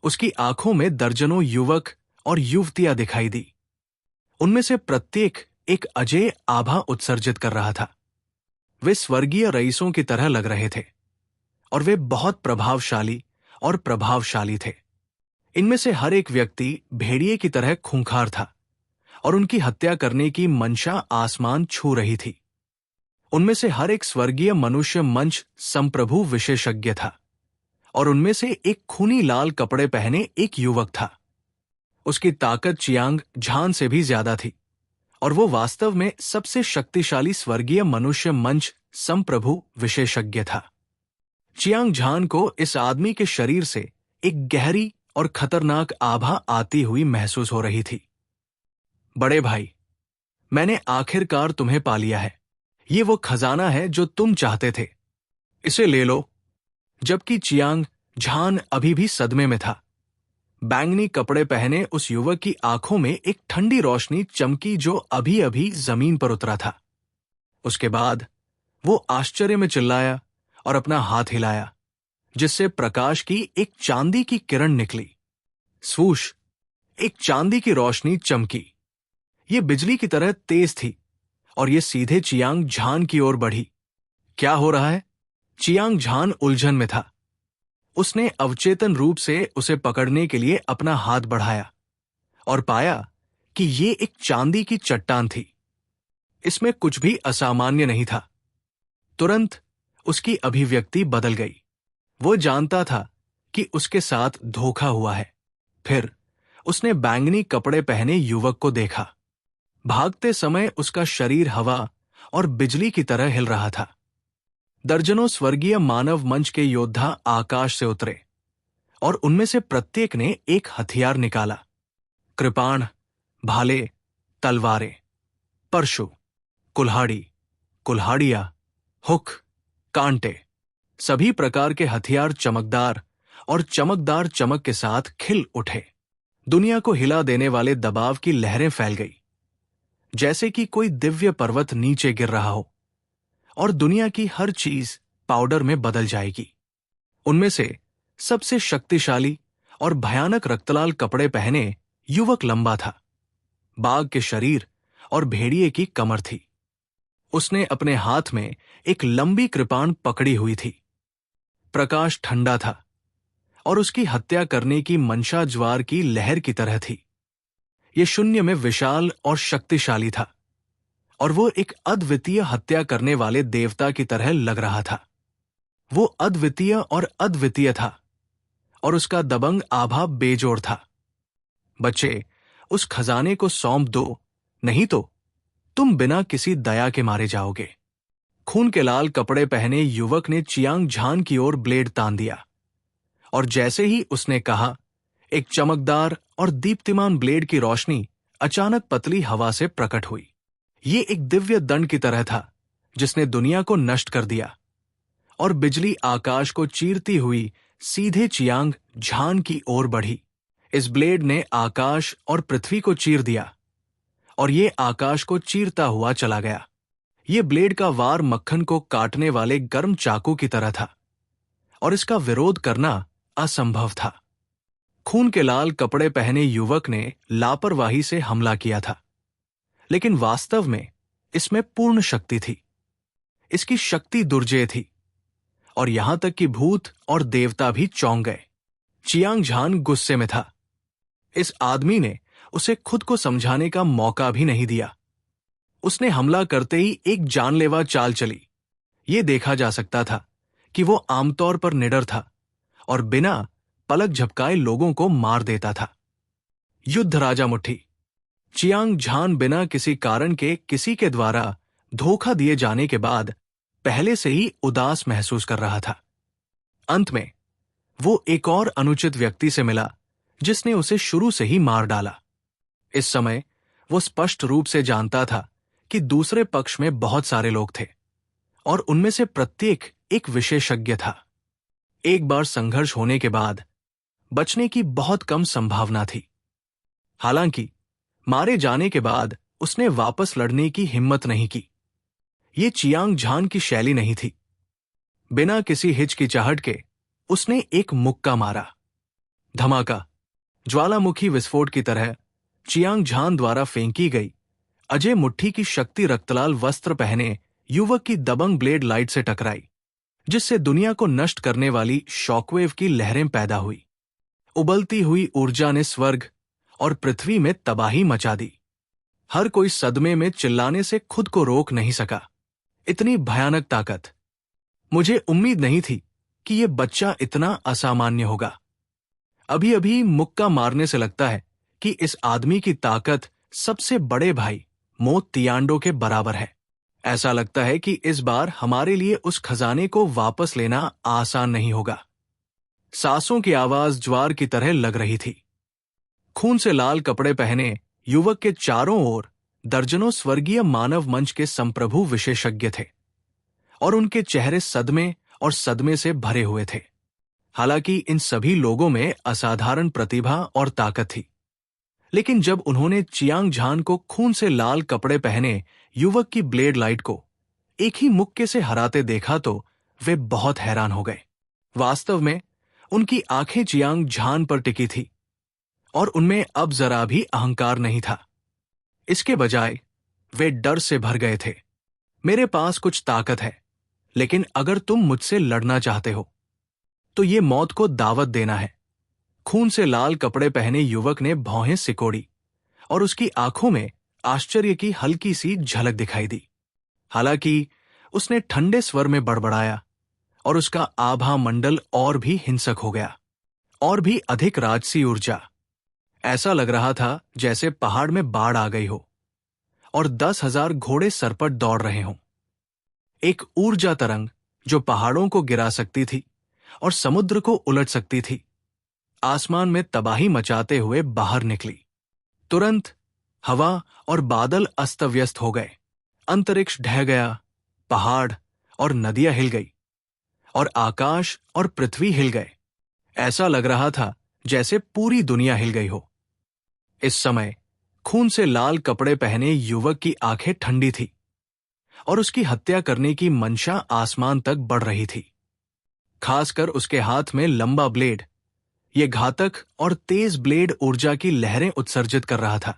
उसकी आंखों में दर्जनों युवक और युवतियां दिखाई दी। उनमें से प्रत्येक एक अजय आभा उत्सर्जित कर रहा था। वे स्वर्गीय रईसों की तरह लग रहे थे और वे बहुत प्रभावशाली थे। इनमें से हर एक व्यक्ति भेड़िए की तरह खूंखार था और उनकी हत्या करने की मंशा आसमान छू रही थी। उनमें से हर एक स्वर्गीय मनुष्य मंच संप्रभु विशेषज्ञ था और उनमें से एक खूनी लाल कपड़े पहने एक युवक था। उसकी ताकत चियांग झान से भी ज्यादा थी और वो वास्तव में सबसे शक्तिशाली स्वर्गीय मनुष्य मंच संप्रभु विशेषज्ञ था। चियांग झान को इस आदमी के शरीर से एक गहरी और खतरनाक आभा आती हुई महसूस हो रही थी। बड़े भाई, मैंने आखिरकार तुम्हें पा लिया है। ये वो खजाना है जो तुम चाहते थे, इसे ले लो। जबकि चियांग झान अभी भी सदमे में था, बैंगनी कपड़े पहने उस युवक की आंखों में एक ठंडी रोशनी चमकी जो अभी अभी जमीन पर उतरा था। उसके बाद वो आश्चर्य में चिल्लाया और अपना हाथ हिलाया, जिससे प्रकाश की एक चांदी की किरण निकली। स्वूश, एक चांदी की रोशनी चमकी। ये बिजली की तरह तेज थी और ये सीधे चियांग झान की ओर बढ़ी। क्या हो रहा है? चियांग झान उलझन में था। उसने अवचेतन रूप से उसे पकड़ने के लिए अपना हाथ बढ़ाया और पाया कि ये एक चांदी की चट्टान थी। इसमें कुछ भी असामान्य नहीं था। तुरंत उसकी अभिव्यक्ति बदल गई। वो जानता था कि उसके साथ धोखा हुआ है। फिर उसने बैंगनी कपड़े पहने युवक को देखा। भागते समय उसका शरीर हवा और बिजली की तरह हिल रहा था। दर्जनों स्वर्गीय मानव मंच के योद्धा आकाश से उतरे और उनमें से प्रत्येक ने एक हथियार निकाला। कृपाण, भाले, तलवारें, परशु, कुल्हाड़ी, कुल्हाड़ियां, हुक, कांटे, सभी प्रकार के हथियार चमकदार चमक के साथ खिल उठे। दुनिया को हिला देने वाले दबाव की लहरें फैल गई, जैसे कि कोई दिव्य पर्वत नीचे गिर रहा हो और दुनिया की हर चीज पाउडर में बदल जाएगी। उनमें से सबसे शक्तिशाली और भयानक रक्तलाल कपड़े पहने युवक लंबा था। बाघ के शरीर और भेड़िए की कमर थी। उसने अपने हाथ में एक लंबी कृपाण पकड़ी हुई थी। प्रकाश ठंडा था और उसकी हत्या करने की मंशा ज्वार की लहर की तरह थी। यह शून्य में विशाल और शक्तिशाली था और वो एक अद्वितीय हत्या करने वाले देवता की तरह लग रहा था। वो अद्वितीय था और उसका दबंग आभा बेजोड़ था। बच्चे, उस खजाने को सौंप दो, नहीं तो तुम बिना किसी दया के मारे जाओगे। खून के लाल कपड़े पहने युवक ने चियांग झान की ओर ब्लेड तान दिया और जैसे ही उसने कहा, एक चमकदार और दीप्तिमान ब्लेड की रोशनी अचानक पतली हवा से प्रकट हुई। ये एक दिव्य दंड की तरह था जिसने दुनिया को नष्ट कर दिया और बिजली आकाश को चीरती हुई सीधे चियांग झान की ओर बढ़ी। इस ब्लेड ने आकाश और पृथ्वी को चीर दिया और ये आकाश को चीरता हुआ चला गया। ये ब्लेड का वार मक्खन को काटने वाले गर्म चाकू की तरह था और इसका विरोध करना असंभव था। खून के लाल कपड़े पहने युवक ने लापरवाही से हमला किया था, लेकिन वास्तव में इसमें पूर्ण शक्ति थी। इसकी शक्ति दुर्जेय थी और यहां तक कि भूत और देवता भी चौंक गए। चियांग झान गुस्से में था। इस आदमी ने उसे खुद को समझाने का मौका भी नहीं दिया। उसने हमला करते ही एक जानलेवा चाल चली। ये देखा जा सकता था कि वो आमतौर पर निडर था और बिना पलक झपकाए लोगों को मार देता था। युद्ध राजा मुट्ठी। चियांग झान बिना किसी कारण के किसी के द्वारा धोखा दिए जाने के बाद पहले से ही उदास महसूस कर रहा था। अंत में वो एक और अनुचित व्यक्ति से मिला जिसने उसे शुरू से ही मार डाला। इस समय वो स्पष्ट रूप से जानता था कि दूसरे पक्ष में बहुत सारे लोग थे और उनमें से प्रत्येक एक विशेषज्ञ था। एक बार संघर्ष होने के बाद बचने की बहुत कम संभावना थी। हालांकि मारे जाने के बाद उसने वापस लड़ने की हिम्मत नहीं की। ये चियांग झान की शैली नहीं थी। बिना किसी हिचकिचाहट के उसने एक मुक्का मारा। धमाका। ज्वालामुखी विस्फोट की तरह चियांग झान द्वारा फेंकी गई अजय मुट्ठी की शक्ति रक्तलाल वस्त्र पहने युवक की दबंग ब्लेड लाइट से टकराई, जिससे दुनिया को नष्ट करने वाली शॉकवेव की लहरें पैदा हुई। उबलती हुई ऊर्जा ने स्वर्ग और पृथ्वी में तबाही मचा दी। हर कोई सदमे में चिल्लाने से खुद को रोक नहीं सका। इतनी भयानक ताकत। मुझे उम्मीद नहीं थी कि यह बच्चा इतना असामान्य होगा। अभी अभी मुक्का मारने से लगता है कि इस आदमी की ताकत सबसे बड़े भाई मो तियांडो के बराबर है। ऐसा लगता है कि इस बार हमारे लिए उस खजाने को वापस लेना आसान नहीं होगा। सांसों की आवाज ज्वार की तरह लग रही थी। खून से लाल कपड़े पहने युवक के चारों ओर दर्जनों स्वर्गीय मानव मंच के संप्रभु विशेषज्ञ थे और उनके चेहरे सदमे और सदमे से भरे हुए थे। हालांकि इन सभी लोगों में असाधारण प्रतिभा और ताकत थी, लेकिन जब उन्होंने चियांग झान को खून से लाल कपड़े पहने युवक की ब्लेड लाइट को एक ही मुक्के से हराते देखा तो वे बहुत हैरान हो गए। वास्तव में उनकी आंखें चियांग झान पर टिकी थी और उनमें अब जरा भी अहंकार नहीं था। इसके बजाय वे डर से भर गए थे। मेरे पास कुछ ताकत है, लेकिन अगर तुम मुझसे लड़ना चाहते हो तो ये मौत को दावत देना है। खून से लाल कपड़े पहने युवक ने भौहें सिकोड़ी और उसकी आंखों में आश्चर्य की हल्की सी झलक दिखाई दी। हालांकि उसने ठंडे स्वर में बड़बड़ाया और उसका आभा मंडल और भी हिंसक हो गया, और भी अधिक राजसी ऊर्जा। ऐसा लग रहा था जैसे पहाड़ में बाढ़ आ गई हो और 10,000 घोड़े सर पर दौड़ रहे हों। एक ऊर्जा तरंग जो पहाड़ों को गिरा सकती थी और समुद्र को उलट सकती थी, आसमान में तबाही मचाते हुए बाहर निकली। तुरंत हवा और बादल अस्त व्यस्त हो गए। अंतरिक्ष ढह गया, पहाड़ और नदियां हिल गई और आकाश और पृथ्वी हिल गए। ऐसा लग रहा था जैसे पूरी दुनिया हिल गई हो। इस समय खून से लाल कपड़े पहने युवक की आंखें ठंडी थी और उसकी हत्या करने की मंशा आसमान तक बढ़ रही थी। खासकर उसके हाथ में लंबा ब्लेड, ये घातक और तेज ब्लेड ऊर्जा की लहरें उत्सर्जित कर रहा था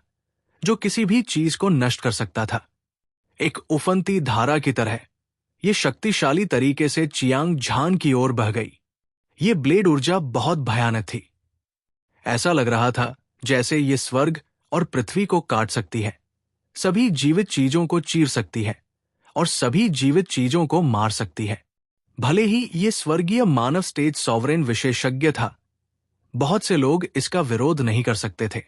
जो किसी भी चीज को नष्ट कर सकता था। एक उफनती धारा की तरह ये शक्तिशाली तरीके से चियांग झान की ओर बह गई। ये ब्लेड ऊर्जा बहुत भयानक थी। ऐसा लग रहा था जैसे ये स्वर्ग और पृथ्वी को काट सकती है, सभी जीवित चीजों को चीर सकती है और सभी जीवित चीजों को मार सकती है। भले ही ये स्वर्गीय मानव स्टेज सॉवरेन विशेषज्ञ था, बहुत से लोग इसका विरोध नहीं कर सकते थे।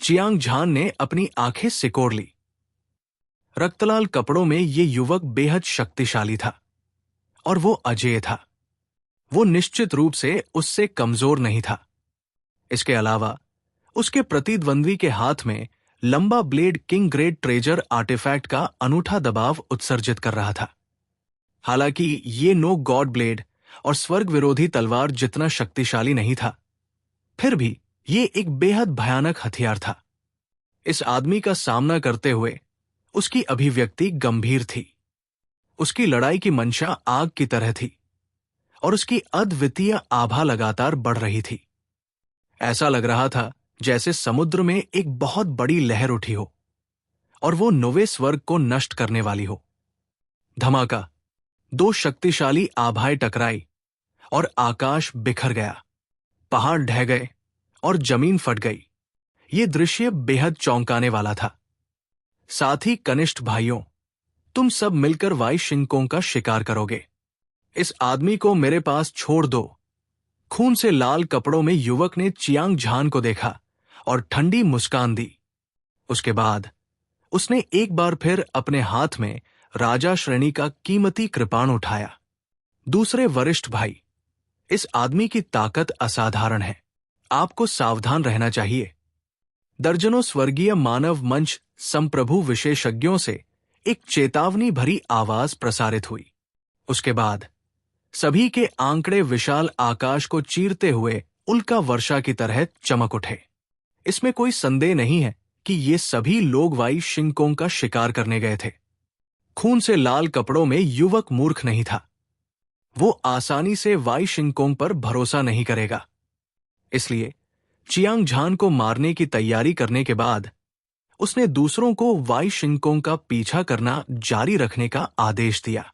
चियांग झान ने अपनी आंखें सिकोड़ ली। रक्तलाल कपड़ों में ये युवक बेहद शक्तिशाली था और वो अजेय था। वो निश्चित रूप से उससे कमजोर नहीं था। इसके अलावा उसके प्रतिद्वंद्वी के हाथ में लंबा blade king great treasure artifact का अनूठा दबाव उत्सर्जित कर रहा था। हालांकि ये नो गॉड ब्लेड और स्वर्ग विरोधी तलवार जितना शक्तिशाली नहीं था, फिर भी ये एक बेहद भयानक हथियार था। इस आदमी का सामना करते हुए उसकी अभिव्यक्ति गंभीर थी। उसकी लड़ाई की मंशा आग की तरह थी और उसकी अद्वितीय आभा लगातार बढ़ रही थी। ऐसा लग रहा था जैसे समुद्र में एक बहुत बड़ी लहर उठी हो और वो नौवें स्वर्ग को नष्ट करने वाली हो। धमाका, दो शक्तिशाली आभाएं टकराई और आकाश बिखर गया। पहाड़ ढह गए और जमीन फट गई। ये दृश्य बेहद चौंकाने वाला था। साथ ही कनिष्ठ भाइयों, तुम सब मिलकर वाईशिंगकों का शिकार करोगे। इस आदमी को मेरे पास छोड़ दो। खून से लाल कपड़ों में युवक ने चियांग झान को देखा और ठंडी मुस्कान दी। उसके बाद उसने एक बार फिर अपने हाथ में राजा श्रेणी का कीमती कृपाण उठाया। दूसरे वरिष्ठ भाई, इस आदमी की ताकत असाधारण है। आपको सावधान रहना चाहिए। दर्जनों स्वर्गीय मानव मंच संप्रभु विशेषज्ञों से एक चेतावनी भरी आवाज प्रसारित हुई। उसके बाद सभी के आंकड़े विशाल आकाश को चीरते हुए उल्का वर्षा की तरह चमक उठे। इसमें कोई संदेह नहीं है कि ये सभी लोग वाईशिंगकों का शिकार करने गए थे। खून से लाल कपड़ों में युवक मूर्ख नहीं था। वो आसानी से वाईशिंगकों पर भरोसा नहीं करेगा। इसलिए चियांग झान को मारने की तैयारी करने के बाद उसने दूसरों को वाईशिंगकों का पीछा करना जारी रखने का आदेश दिया।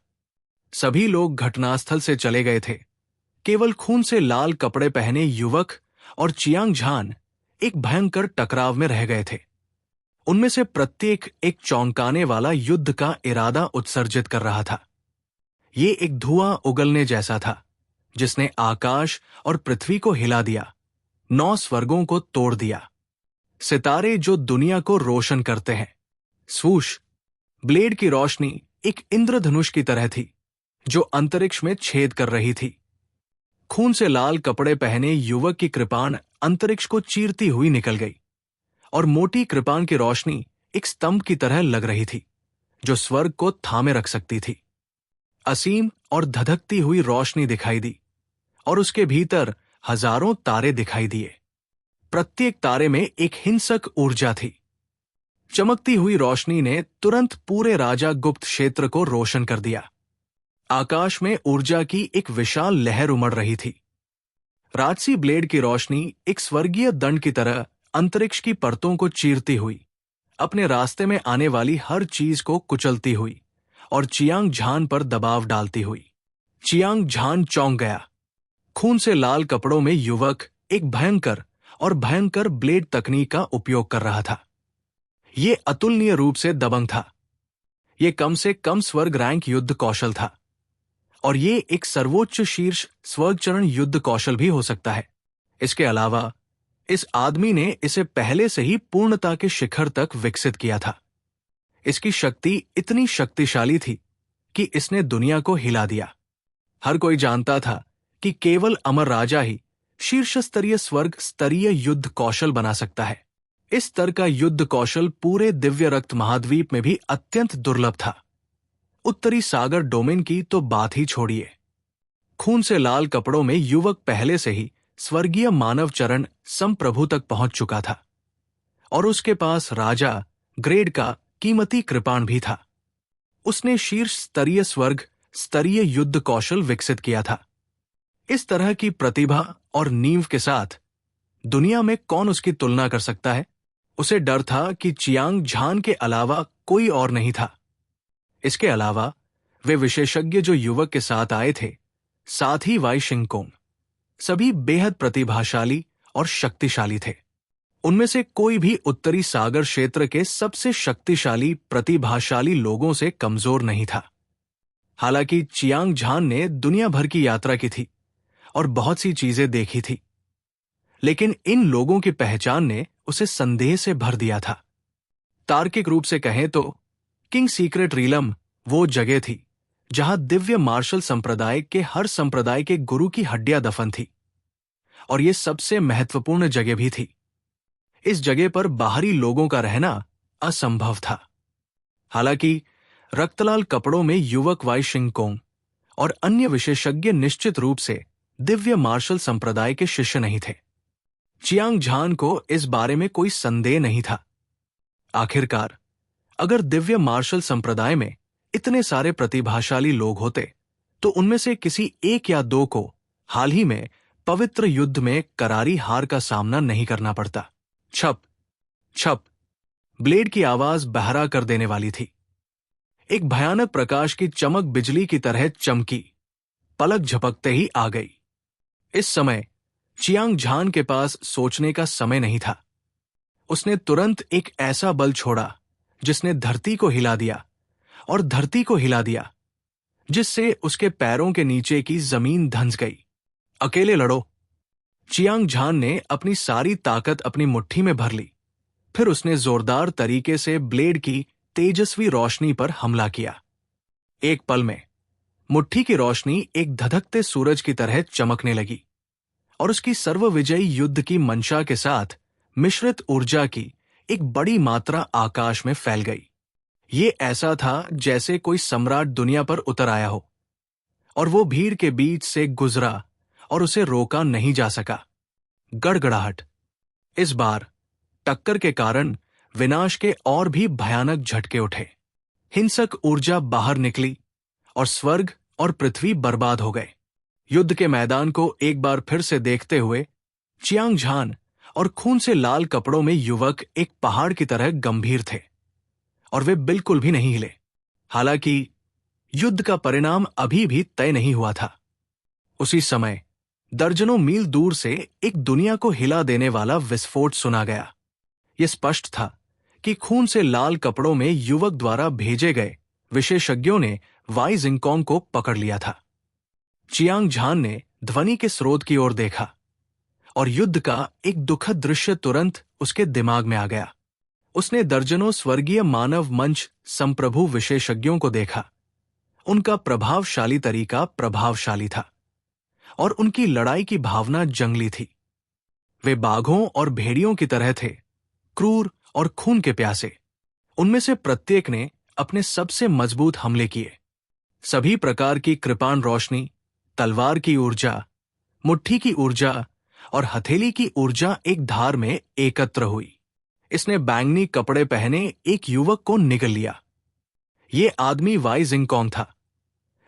सभी लोग घटनास्थल से चले गए थे। केवल खून से लाल कपड़े पहने युवक और चियांग झान एक भयंकर टकराव में रह गए थे। उनमें से प्रत्येक एक चौंकाने वाला युद्ध का इरादा उत्सर्जित कर रहा था। ये एक धुआं उगलने जैसा था जिसने आकाश और पृथ्वी को हिला दिया, 9 स्वर्गों को तोड़ दिया। सितारे जो दुनिया को रोशन करते हैं। स्वूश, ब्लेड की रोशनी एक इंद्रधनुष की तरह थी जो अंतरिक्ष में छेद कर रही थी। खून से लाल कपड़े पहने युवक की कृपाण अंतरिक्ष को चीरती हुई निकल गई और मोटी कृपाण की रोशनी एक स्तंभ की तरह लग रही थी जो स्वर्ग को थामे रख सकती थी। असीम और धधकती हुई रोशनी दिखाई दी और उसके भीतर हजारों तारे दिखाई दिए। प्रत्येक तारे में एक हिंसक ऊर्जा थी। चमकती हुई रोशनी ने तुरंत पूरे राजा गुप्त क्षेत्र को रोशन कर दिया। आकाश में ऊर्जा की एक विशाल लहर उमड़ रही थी। राजसी ब्लेड की रोशनी एक स्वर्गीय दंड की तरह अंतरिक्ष की परतों को चीरती हुई, अपने रास्ते में आने वाली हर चीज को कुचलती हुई और चियांग झान पर दबाव डालती हुई। चियांग झान चौंक गया। खून से लाल कपड़ों में युवक एक भयंकर ब्लेड तकनीक का उपयोग कर रहा था। यह अतुलनीय रूप से दबंग था। यह कम से कम स्वर्ग रैंक युद्ध कौशल था और यह एक सर्वोच्च शीर्ष स्वर्ग चरण युद्ध कौशल भी हो सकता है। इसके अलावा इस आदमी ने इसे पहले से ही पूर्णता के शिखर तक विकसित किया था। इसकी शक्ति इतनी शक्तिशाली थी कि इसने दुनिया को हिला दिया। हर कोई जानता था कि केवल अमर राजा ही शीर्ष स्तरीय स्वर्ग स्तरीय युद्ध कौशल बना सकता है। इस स्तर का युद्ध कौशल पूरे दिव्य रक्त महाद्वीप में भी अत्यंत दुर्लभ था। उत्तरी सागर डोमेन की तो बात ही छोड़िए। खून से लाल कपड़ों में युवक पहले से ही स्वर्गीय मानव चरण संप्रभु तक पहुंच चुका था और उसके पास राजा ग्रेड का कीमती कृपाण भी था। उसने शीर्ष स्तरीय स्वर्ग स्तरीय युद्ध कौशल विकसित किया था। इस तरह की प्रतिभा और नींव के साथ दुनिया में कौन उसकी तुलना कर सकता है? उसे डर था कि चियांग झान के अलावा कोई और नहीं था। इसके अलावा वे विशेषज्ञ जो युवक के साथ आए थे, साथ ही वाईशिंगकों, सभी बेहद प्रतिभाशाली और शक्तिशाली थे। उनमें से कोई भी उत्तरी सागर क्षेत्र के सबसे शक्तिशाली प्रतिभाशाली लोगों से कमजोर नहीं था। हालांकि चियांग झान ने दुनिया भर की यात्रा की थी और बहुत सी चीजें देखी थी, लेकिन इन लोगों की पहचान ने उसे संदेह से भर दिया था। तार्किक रूप से कहें तो किंग सीक्रेट रीलम वो जगह थी जहां दिव्य मार्शल संप्रदाय के हर संप्रदाय के गुरु की हड्डियां दफन थी और यह सबसे महत्वपूर्ण जगह भी थी। इस जगह पर बाहरी लोगों का रहना असंभव था। हालांकि रक्तलाल कपड़ों में युवक वाईशिंगकों और अन्य विशेषज्ञ निश्चित रूप से दिव्य मार्शल संप्रदाय के शिष्य नहीं थे। चियांग झान को इस बारे में कोई संदेह नहीं था। आखिरकार अगर दिव्य मार्शल संप्रदाय में इतने सारे प्रतिभाशाली लोग होते तो उनमें से किसी एक या दो को हाल ही में पवित्र युद्ध में करारी हार का सामना नहीं करना पड़ता। छप छप ब्लेड की आवाज बहरा कर देने वाली थी। एक भयानक प्रकाश की चमक बिजली की तरह चमकी, पलक झपकते ही आ गई। इस समय चियांग झान के पास सोचने का समय नहीं था। उसने तुरंत एक ऐसा बल छोड़ा जिसने धरती को हिला दिया और धरती को हिला दिया, जिससे उसके पैरों के नीचे की जमीन धंस गई। अकेले लड़ो। चियांग झान ने अपनी सारी ताकत अपनी मुट्ठी में भर ली। फिर उसने जोरदार तरीके से ब्लेड की तेजस्वी रोशनी पर हमला किया। एक पल में मुट्ठी की रोशनी एक धधकते सूरज की तरह चमकने लगी और उसकी सर्वविजयी युद्ध की मंशा के साथ मिश्रित ऊर्जा की एक बड़ी मात्रा आकाश में फैल गई। ये ऐसा था जैसे कोई सम्राट दुनिया पर उतर आया हो और वो भीड़ के बीच से गुजरा और उसे रोका नहीं जा सका। गड़गड़ाहट। इस बार टक्कर के कारण विनाश के और भी भयानक झटके उठे। हिंसक ऊर्जा बाहर निकली और स्वर्ग और पृथ्वी बर्बाद हो गए। युद्ध के मैदान को एक बार फिर से देखते हुए चियांग झान और खून से लाल कपड़ों में युवक एक पहाड़ की तरह गंभीर थे और वे बिल्कुल भी नहीं हिले। हालांकि युद्ध का परिणाम अभी भी तय नहीं हुआ था। उसी समय दर्जनों मील दूर से एक दुनिया को हिला देने वाला विस्फोट सुना गया। यह स्पष्ट था कि खून से लाल कपड़ों में युवक द्वारा भेजे गए विशेषज्ञों ने वाई जिंगकोंग को पकड़ लिया था। चियांग झान ने ध्वनि के स्रोत की ओर देखा और युद्ध का एक दुखद दृश्य तुरंत उसके दिमाग में आ गया। उसने दर्जनों स्वर्गीय मानव मंच संप्रभु विशेषज्ञों को देखा। उनका प्रभावशाली तरीका प्रभावशाली था और उनकी लड़ाई की भावना जंगली थी। वे बाघों और भेड़ियों की तरह थे, क्रूर और खून के प्यासे। उनमें से प्रत्येक ने अपने सबसे मजबूत हमले किए। सभी प्रकार की कृपाण रोशनी, तलवार की ऊर्जा, मुट्ठी की ऊर्जा और हथेली की ऊर्जा एक धार में एकत्र हुई। इसने बैंगनी कपड़े पहने एक युवक को निगल लिया। ये आदमी वाई जिंगकोंग था,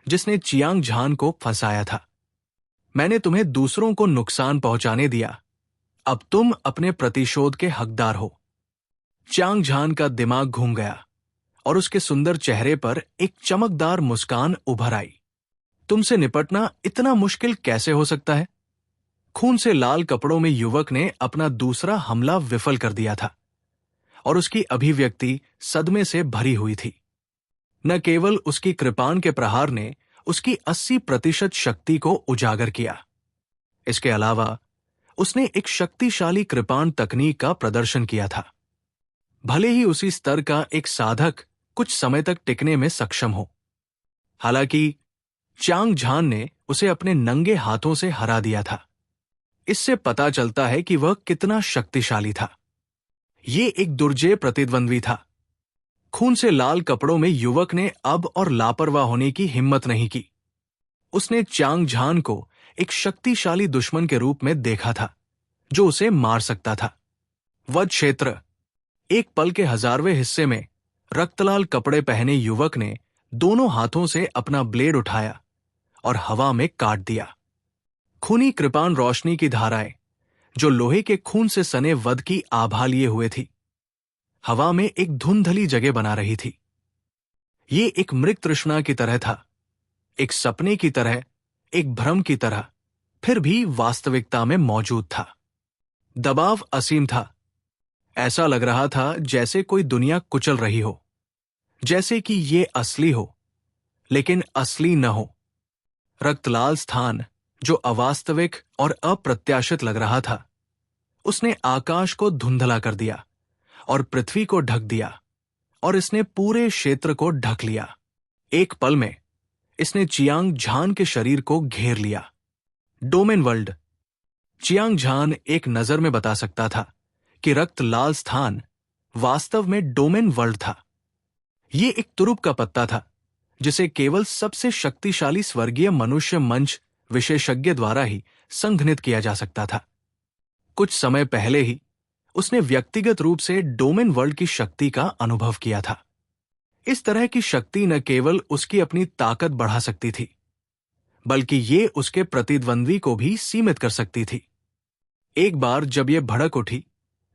जिसने चियांग झान को फंसाया था। मैंने तुम्हें दूसरों को नुकसान पहुंचाने दिया, अब तुम अपने प्रतिशोध के हकदार हो। चियांग झान का दिमाग घूम गया और उसके सुंदर चेहरे पर एक चमकदार मुस्कान उभर आई। तुमसे निपटना इतना मुश्किल कैसे हो सकता है? खून से लाल कपड़ों में युवक ने अपना दूसरा हमला विफल कर दिया था और उसकी अभिव्यक्ति सदमे से भरी हुई थी। न केवल उसकी कृपाण के प्रहार ने उसकी 80% शक्ति को उजागर किया, इसके अलावा उसने एक शक्तिशाली कृपाण तकनीक का प्रदर्शन किया था। भले ही उसी स्तर का एक साधक कुछ समय तक टिकने में सक्षम हो। हालांकि चियांग झान ने उसे अपने नंगे हाथों से हरा दिया था। इससे पता चलता है कि वह कितना शक्तिशाली था। ये एक दुर्जेय प्रतिद्वंद्वी था। खून से लाल कपड़ों में युवक ने अब और लापरवाह होने की हिम्मत नहीं की। उसने चियांग झान को एक शक्तिशाली दुश्मन के रूप में देखा था जो उसे मार सकता था। वध क्षेत्र। एक पल के 1000वें हिस्से में रक्तलाल कपड़े पहने युवक ने दोनों हाथों से अपना ब्लेड उठाया और हवा में काट दिया। खूनी कृपाण रोशनी की धाराएं, जो लोहे के खून से सने वध की आभा लिए हुए थी, हवा में एक धुंधली जगह बना रही थी। ये एक मृग तृष्णा की तरह था, एक सपने की तरह, एक भ्रम की तरह, फिर भी वास्तविकता में मौजूद था। दबाव असीम था। ऐसा लग रहा था जैसे कोई दुनिया कुचल रही हो, जैसे कि ये असली हो लेकिन असली न हो। रक्तलाल स्थान, जो अवास्तविक और अप्रत्याशित लग रहा था, उसने आकाश को धुंधला कर दिया और पृथ्वी को ढक दिया और इसने पूरे क्षेत्र को ढक लिया। एक पल में इसने चियांग झान के शरीर को घेर लिया। Domain world. चियांग झान एक नजर में बता सकता था कि रक्त लाल स्थान वास्तव में डोमेन वर्ल्ड था। ये एक तुरुप का पत्ता था जिसे केवल सबसे शक्तिशाली स्वर्गीय मनुष्य मंच विशेषज्ञ द्वारा ही संघनित किया जा सकता था। कुछ समय पहले ही उसने व्यक्तिगत रूप से डोमेन वर्ल्ड की शक्ति का अनुभव किया था। इस तरह की शक्ति न केवल उसकी अपनी ताकत बढ़ा सकती थी, बल्कि ये उसके प्रतिद्वंद्वी को भी सीमित कर सकती थी। एक बार जब ये भड़क उठी,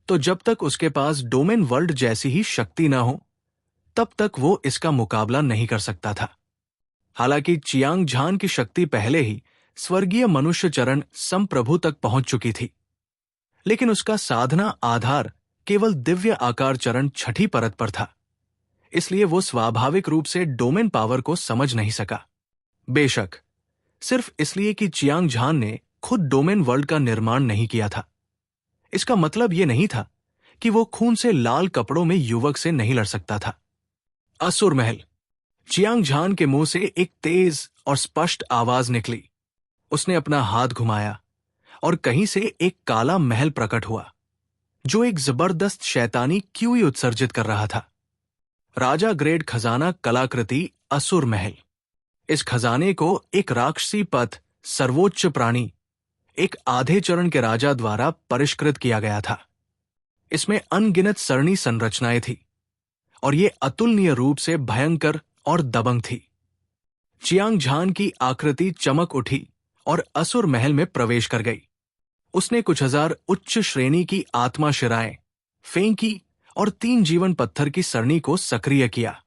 तो जब तक उसके पास डोमेन वर्ल्ड जैसी ही शक्ति न हो, तब तक वो इसका मुकाबला नहीं कर सकता था। हालांकि चियांग झान की शक्ति पहले ही स्वर्गीय मनुष्य चरण संप्रभु तक पहुंच चुकी थी, लेकिन उसका साधना आधार केवल दिव्य आकार चरण छठी परत पर था। इसलिए वो स्वाभाविक रूप से डोमेन पावर को समझ नहीं सका। बेशक सिर्फ इसलिए कि चियांग झान ने खुद डोमेन वर्ल्ड का निर्माण नहीं किया था, इसका मतलब यह नहीं था कि वो खून से लाल कपड़ों में युवक से नहीं लड़ सकता था। असुर महल। चियांग झान के मुंह से एक तेज और स्पष्ट आवाज निकली। उसने अपना हाथ घुमाया और कहीं से एक काला महल प्रकट हुआ, जो एक जबरदस्त शैतानी क्यूई उत्सर्जित कर रहा था। राजा ग्रेड खजाना कलाकृति असुर महल। इस खजाने को एक राक्षसी पथ सर्वोच्च प्राणी, एक आधे चरण के राजा द्वारा परिष्कृत किया गया था। इसमें अनगिनत सरणी संरचनाएं थी और ये अतुलनीय रूप से भयंकर और दबंग थी। चियांग झान की आकृति चमक उठी और असुर महल में प्रवेश कर गई। उसने कुछ हजार उच्च श्रेणी की आत्मा शिराएं फेंकी और 3 जीवन पत्थर की सरणी को सक्रिय किया।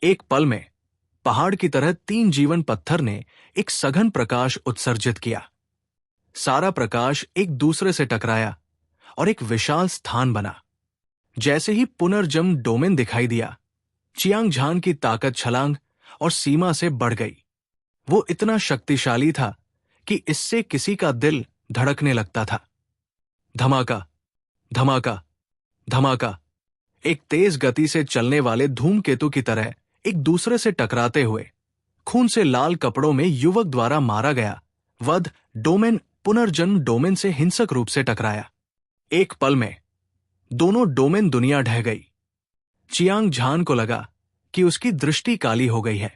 एक पल में पहाड़ की तरह 3 जीवन पत्थर ने एक सघन प्रकाश उत्सर्जित किया। सारा प्रकाश एक दूसरे से टकराया और एक विशाल स्थान बना। जैसे ही पुनर्जन्म डोमेन दिखाई दिया, चियांग झान की ताकत छलांग और सीमा से बढ़ गई। वो इतना शक्तिशाली था कि इससे किसी का दिल धड़कने लगता था। धमाका, धमाका, धमाका। एक तेज गति से चलने वाले धूमकेतु की तरह एक दूसरे से टकराते हुए खून से लाल कपड़ों में युवक द्वारा मारा गया वध डोमेन पुनर्जन्म डोमेन से हिंसक रूप से टकराया। एक पल में दोनों डोमेन दुनिया ढह गई। चियांग झान को लगा कि उसकी दृष्टि काली हो गई है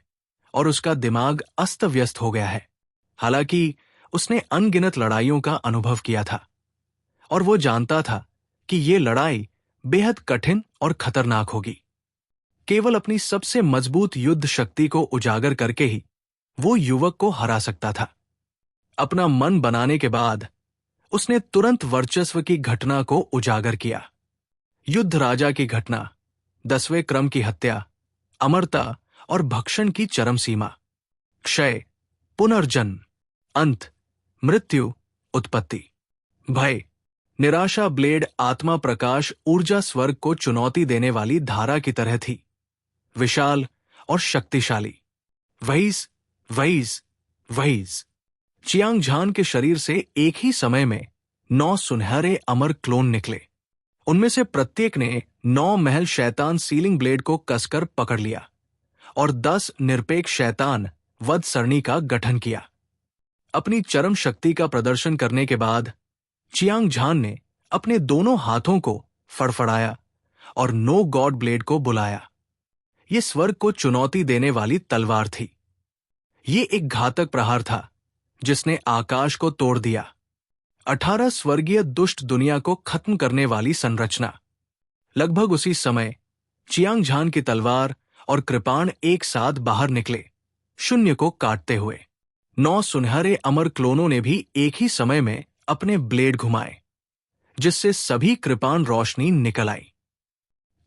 और उसका दिमाग अस्त व्यस्त हो गया है। हालांकि उसने अनगिनत लड़ाइयों का अनुभव किया था और वो जानता था कि ये लड़ाई बेहद कठिन और खतरनाक होगी। केवल अपनी सबसे मजबूत युद्ध शक्ति को उजागर करके ही वो युवक को हरा सकता था। अपना मन बनाने के बाद उसने तुरंत वर्चस्व की घटना को उजागर किया। युद्ध राजा की घटना, 10वें क्रम की हत्या, अमरता और भक्षण की चरम सीमा, क्षय, पुनर्जन्म, अंत, मृत्यु, उत्पत्ति, भय, निराशा। ब्लेड आत्मा प्रकाश ऊर्जा स्वर्ग को चुनौती देने वाली धारा की तरह थी, विशाल और शक्तिशाली। वहीज, वहीज, वहीज। चियांग झान के शरीर से एक ही समय में 9 सुनहरे अमर क्लोन निकले। उनमें से प्रत्येक ने 9 महल शैतान सीलिंग ब्लेड को कसकर पकड़ लिया और 10 निरपेक्ष शैतान वध सरणी का गठन किया। अपनी चरम शक्ति का प्रदर्शन करने के बाद चियांग झान ने अपने दोनों हाथों को फड़फड़ाया और नो गॉड ब्लेड को बुलाया। यह स्वर्ग को चुनौती देने वाली तलवार थी। ये एक घातक प्रहार था जिसने आकाश को तोड़ दिया। 18 स्वर्गीय दुष्ट दुनिया को खत्म करने वाली संरचना। लगभग उसी समय चियांग झान की तलवार और कृपाण एक साथ बाहर निकले, शून्य को काटते हुए। 9 सुनहरे अमर क्लोनों ने भी एक ही समय में अपने ब्लेड घुमाए, जिससे सभी कृपाण रोशनी निकल आई।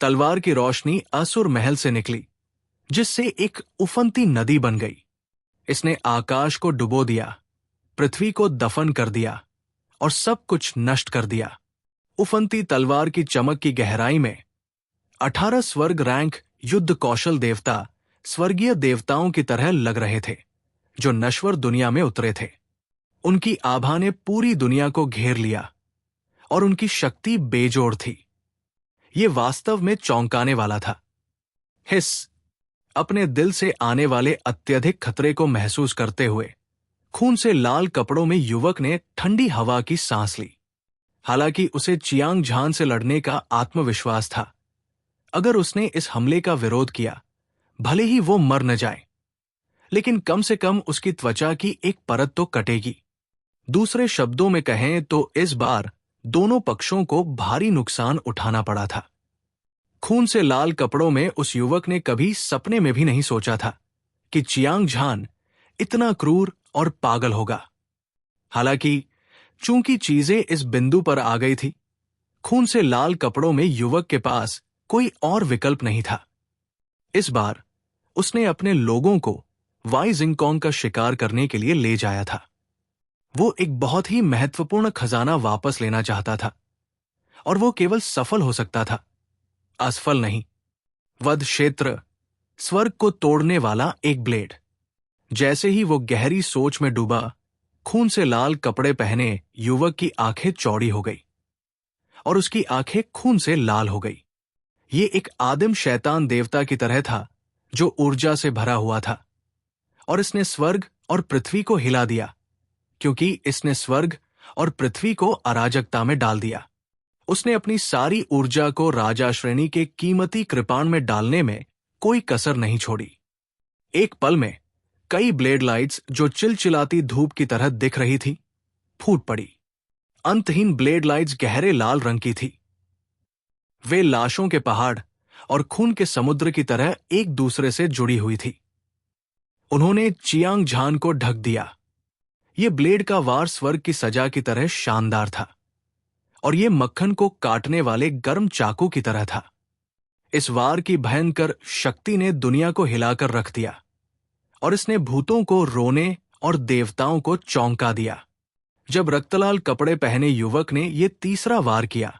तलवार की रोशनी असुर महल से निकली, जिससे एक उफनती नदी बन गई। इसने आकाश को डुबो दिया, पृथ्वी को दफन कर दिया और सब कुछ नष्ट कर दिया। उफनती तलवार की चमक की गहराई में 18 स्वर्ग रैंक युद्ध कौशल देवता स्वर्गीय देवताओं की तरह लग रहे थे, जो नश्वर दुनिया में उतरे थे। उनकी आभा ने पूरी दुनिया को घेर लिया और उनकी शक्ति बेजोड़ थी। ये वास्तव में चौंकाने वाला था। हिस। अपने दिल से आने वाले अत्यधिक खतरे को महसूस करते हुए खून से लाल कपड़ों में युवक ने ठंडी हवा की सांस ली। हालांकि उसे चियांग झान से लड़ने का आत्मविश्वास था। अगर उसने इस हमले का विरोध किया, भले ही वो मर न जाए, लेकिन कम से कम उसकी त्वचा की एक परत तो कटेगी। दूसरे शब्दों में कहें तो इस बार दोनों पक्षों को भारी नुकसान उठाना पड़ा था। खून से लाल कपड़ों में उस युवक ने कभी सपने में भी नहीं सोचा था कि चियांग झान इतना क्रूर और पागल होगा। हालांकि चूंकि चीजें इस बिंदु पर आ गई थी, खून से लाल कपड़ों में युवक के पास कोई और विकल्प नहीं था। इस बार उसने अपने लोगों को वाई जिंगकोंग का शिकार करने के लिए ले जाया था। वो एक बहुत ही महत्वपूर्ण खजाना वापस लेना चाहता था, और वो केवल सफल हो सकता था, असफल नहीं। वध क्षेत्र, स्वर्ग को तोड़ने वाला एक ब्लेड। जैसे ही वो गहरी सोच में डूबा, खून से लाल कपड़े पहने युवक की आंखें चौड़ी हो गई और उसकी आंखें खून से लाल हो गई। ये एक आदिम शैतान देवता की तरह था जो ऊर्जा से भरा हुआ था, और इसने स्वर्ग और पृथ्वी को हिला दिया, क्योंकि इसने स्वर्ग और पृथ्वी को अराजकता में डाल दिया। उसने अपनी सारी ऊर्जा को राजा श्रेणी के कीमती कृपाण में डालने में कोई कसर नहीं छोड़ी। एक पल में कई ब्लेड लाइट्स जो चिलचिलाती धूप की तरह दिख रही थी, फूट पड़ी। अंतहीन ब्लेड लाइट्स गहरे लाल रंग की थी। वे लाशों के पहाड़ और खून के समुद्र की तरह एक दूसरे से जुड़ी हुई थी। उन्होंने चियांग झान को ढक दिया। ये ब्लेड का वार स्वर्ग की सजा की तरह शानदार था, और ये मक्खन को काटने वाले गर्म चाकू की तरह था। इस वार की भयंकर शक्ति ने दुनिया को हिलाकर रख दिया, और इसने भूतों को रोने और देवताओं को चौंका दिया। जब रक्तलाल कपड़े पहने युवक ने यह तीसरा वार किया,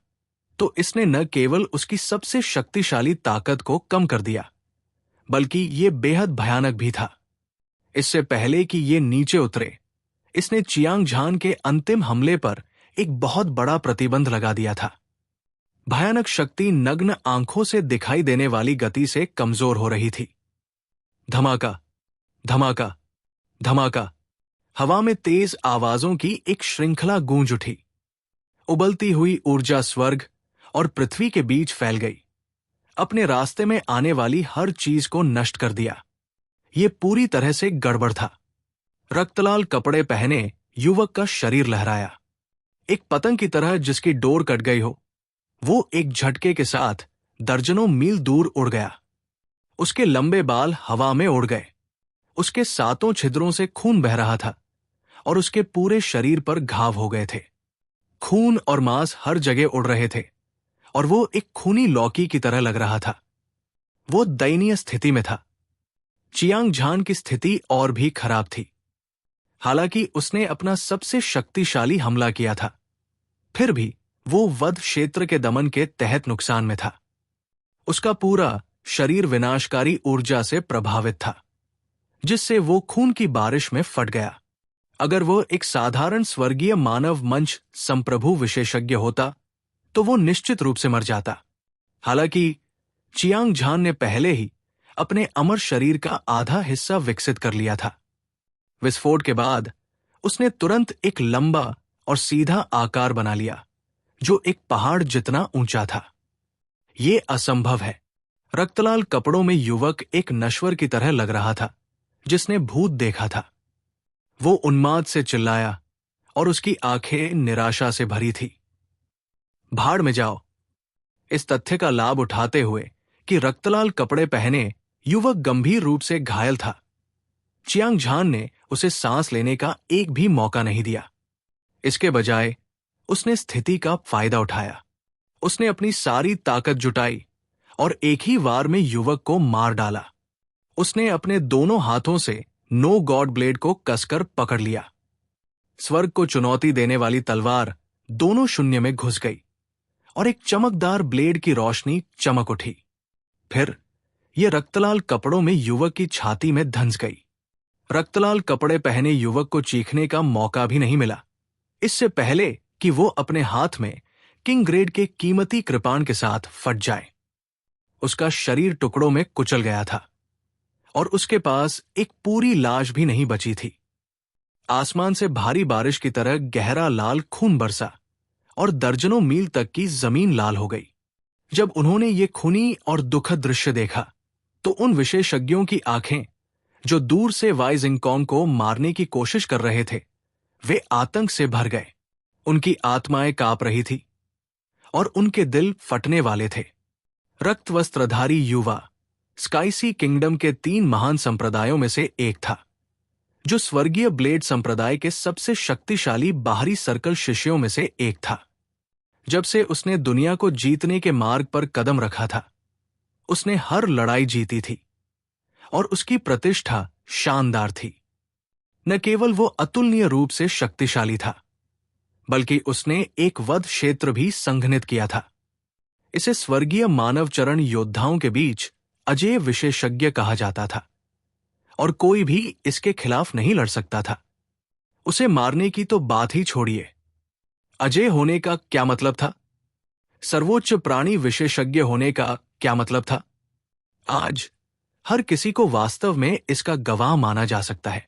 तो इसने न केवल उसकी सबसे शक्तिशाली ताकत को कम कर दिया, बल्कि ये बेहद भयानक भी था। इससे पहले कि ये नीचे उतरे, इसने चियांग झान के अंतिम हमले पर एक बहुत बड़ा प्रतिबंध लगा दिया था। भयानक शक्ति नग्न आंखों से दिखाई देने वाली गति से कमजोर हो रही थी। धमाका, धमाका, धमाका। हवा में तेज आवाजों की एक श्रृंखला गूंज उठी। उबलती हुई ऊर्जा स्वर्ग और पृथ्वी के बीच फैल गई, अपने रास्ते में आने वाली हर चीज को नष्ट कर दिया। ये पूरी तरह से गड़बड़ था। रक्तलाल कपड़े पहने युवक का शरीर लहराया, एक पतंग की तरह जिसकी डोर कट गई हो। वो एक झटके के साथ दर्जनों मील दूर उड़ गया। उसके लंबे बाल हवा में उड़ गए। उसके सातों छिद्रों से खून बह रहा था, और उसके पूरे शरीर पर घाव हो गए थे। खून और मांस हर जगह उड़ रहे थे, और वो एक खूनी लौकी की तरह लग रहा था। वो दयनीय स्थिति में था। चियांग झान की स्थिति और भी खराब थी। हालांकि उसने अपना सबसे शक्तिशाली हमला किया था, फिर भी वो वध क्षेत्र के दमन के तहत नुकसान में था। उसका पूरा शरीर विनाशकारी ऊर्जा से प्रभावित था, जिससे वो खून की बारिश में फट गया। अगर वो एक साधारण स्वर्गीय मानव मंच संप्रभु विशेषज्ञ होता, तो वो निश्चित रूप से मर जाता। हालांकि चियांग झान ने पहले ही अपने अमर शरीर का आधा हिस्सा विकसित कर लिया था। विस्फोट के बाद उसने तुरंत एक लंबा और सीधा आकार बना लिया, जो एक पहाड़ जितना ऊंचा था। ये असंभव है। रक्तलाल कपड़ों में युवक एक नश्वर की तरह लग रहा था, जिसने भूत देखा था। वो उन्माद से चिल्लाया, और उसकी आंखें निराशा से भरी थी। भाड़ में जाओ। इस तथ्य का लाभ उठाते हुए कि रक्तलाल कपड़े पहने युवक गंभीर रूप से घायल था, चियांग झान ने उसे सांस लेने का एक भी मौका नहीं दिया। इसके बजाय उसने स्थिति का फायदा उठाया। उसने अपनी सारी ताकत जुटाई और एक ही वार में युवक को मार डाला। उसने अपने दोनों हाथों से नो गॉड ब्लेड को कसकर पकड़ लिया। स्वर्ग को चुनौती देने वाली तलवार दोनों शून्य में घुस गई, और एक चमकदार ब्लेड की रोशनी चमक उठी। फिर यह रक्तलाल कपड़ों में युवक की छाती में धंस गई। रक्तलाल कपड़े पहने युवक को चीखने का मौका भी नहीं मिला, इससे पहले कि वो अपने हाथ में किंग ग्रेड के कीमती कृपाण के साथ फट जाए। उसका शरीर टुकड़ों में कुचल गया था, और उसके पास एक पूरी लाश भी नहीं बची थी। आसमान से भारी बारिश की तरह गहरा लाल खून बरसा, और दर्जनों मील तक की जमीन लाल हो गई। जब उन्होंने ये खूनी और दुखद दृश्य देखा, तो उन विशेषज्ञों की आंखें, जो दूर से वाई जिंगकोंग को मारने की कोशिश कर रहे थे, वे आतंक से भर गए। उनकी आत्माएं कांप रही थी और उनके दिल फटने वाले थे। रक्त वस्त्रधारी युवा स्काईसी किंगडम के 3 महान संप्रदायों में से एक था, जो स्वर्गीय ब्लेड संप्रदाय के सबसे शक्तिशाली बाहरी सर्कल शिष्यों में से एक था। जब से उसने दुनिया को जीतने के मार्ग पर कदम रखा था, उसने हर लड़ाई जीती थी और उसकी प्रतिष्ठा शानदार थी। न केवल वो अतुलनीय रूप से शक्तिशाली था, बल्कि उसने एक वध क्षेत्र भी संघनित किया था। इसे स्वर्गीय मानव चरण योद्धाओं के बीच अजेय विशेषज्ञ कहा जाता था और कोई भी इसके खिलाफ नहीं लड़ सकता था। उसे मारने की तो बात ही छोड़िए, अजेय होने का क्या मतलब था? सर्वोच्च प्राणी विशेषज्ञ होने का क्या मतलब था? आज हर किसी को वास्तव में इसका गवाह माना जा सकता है।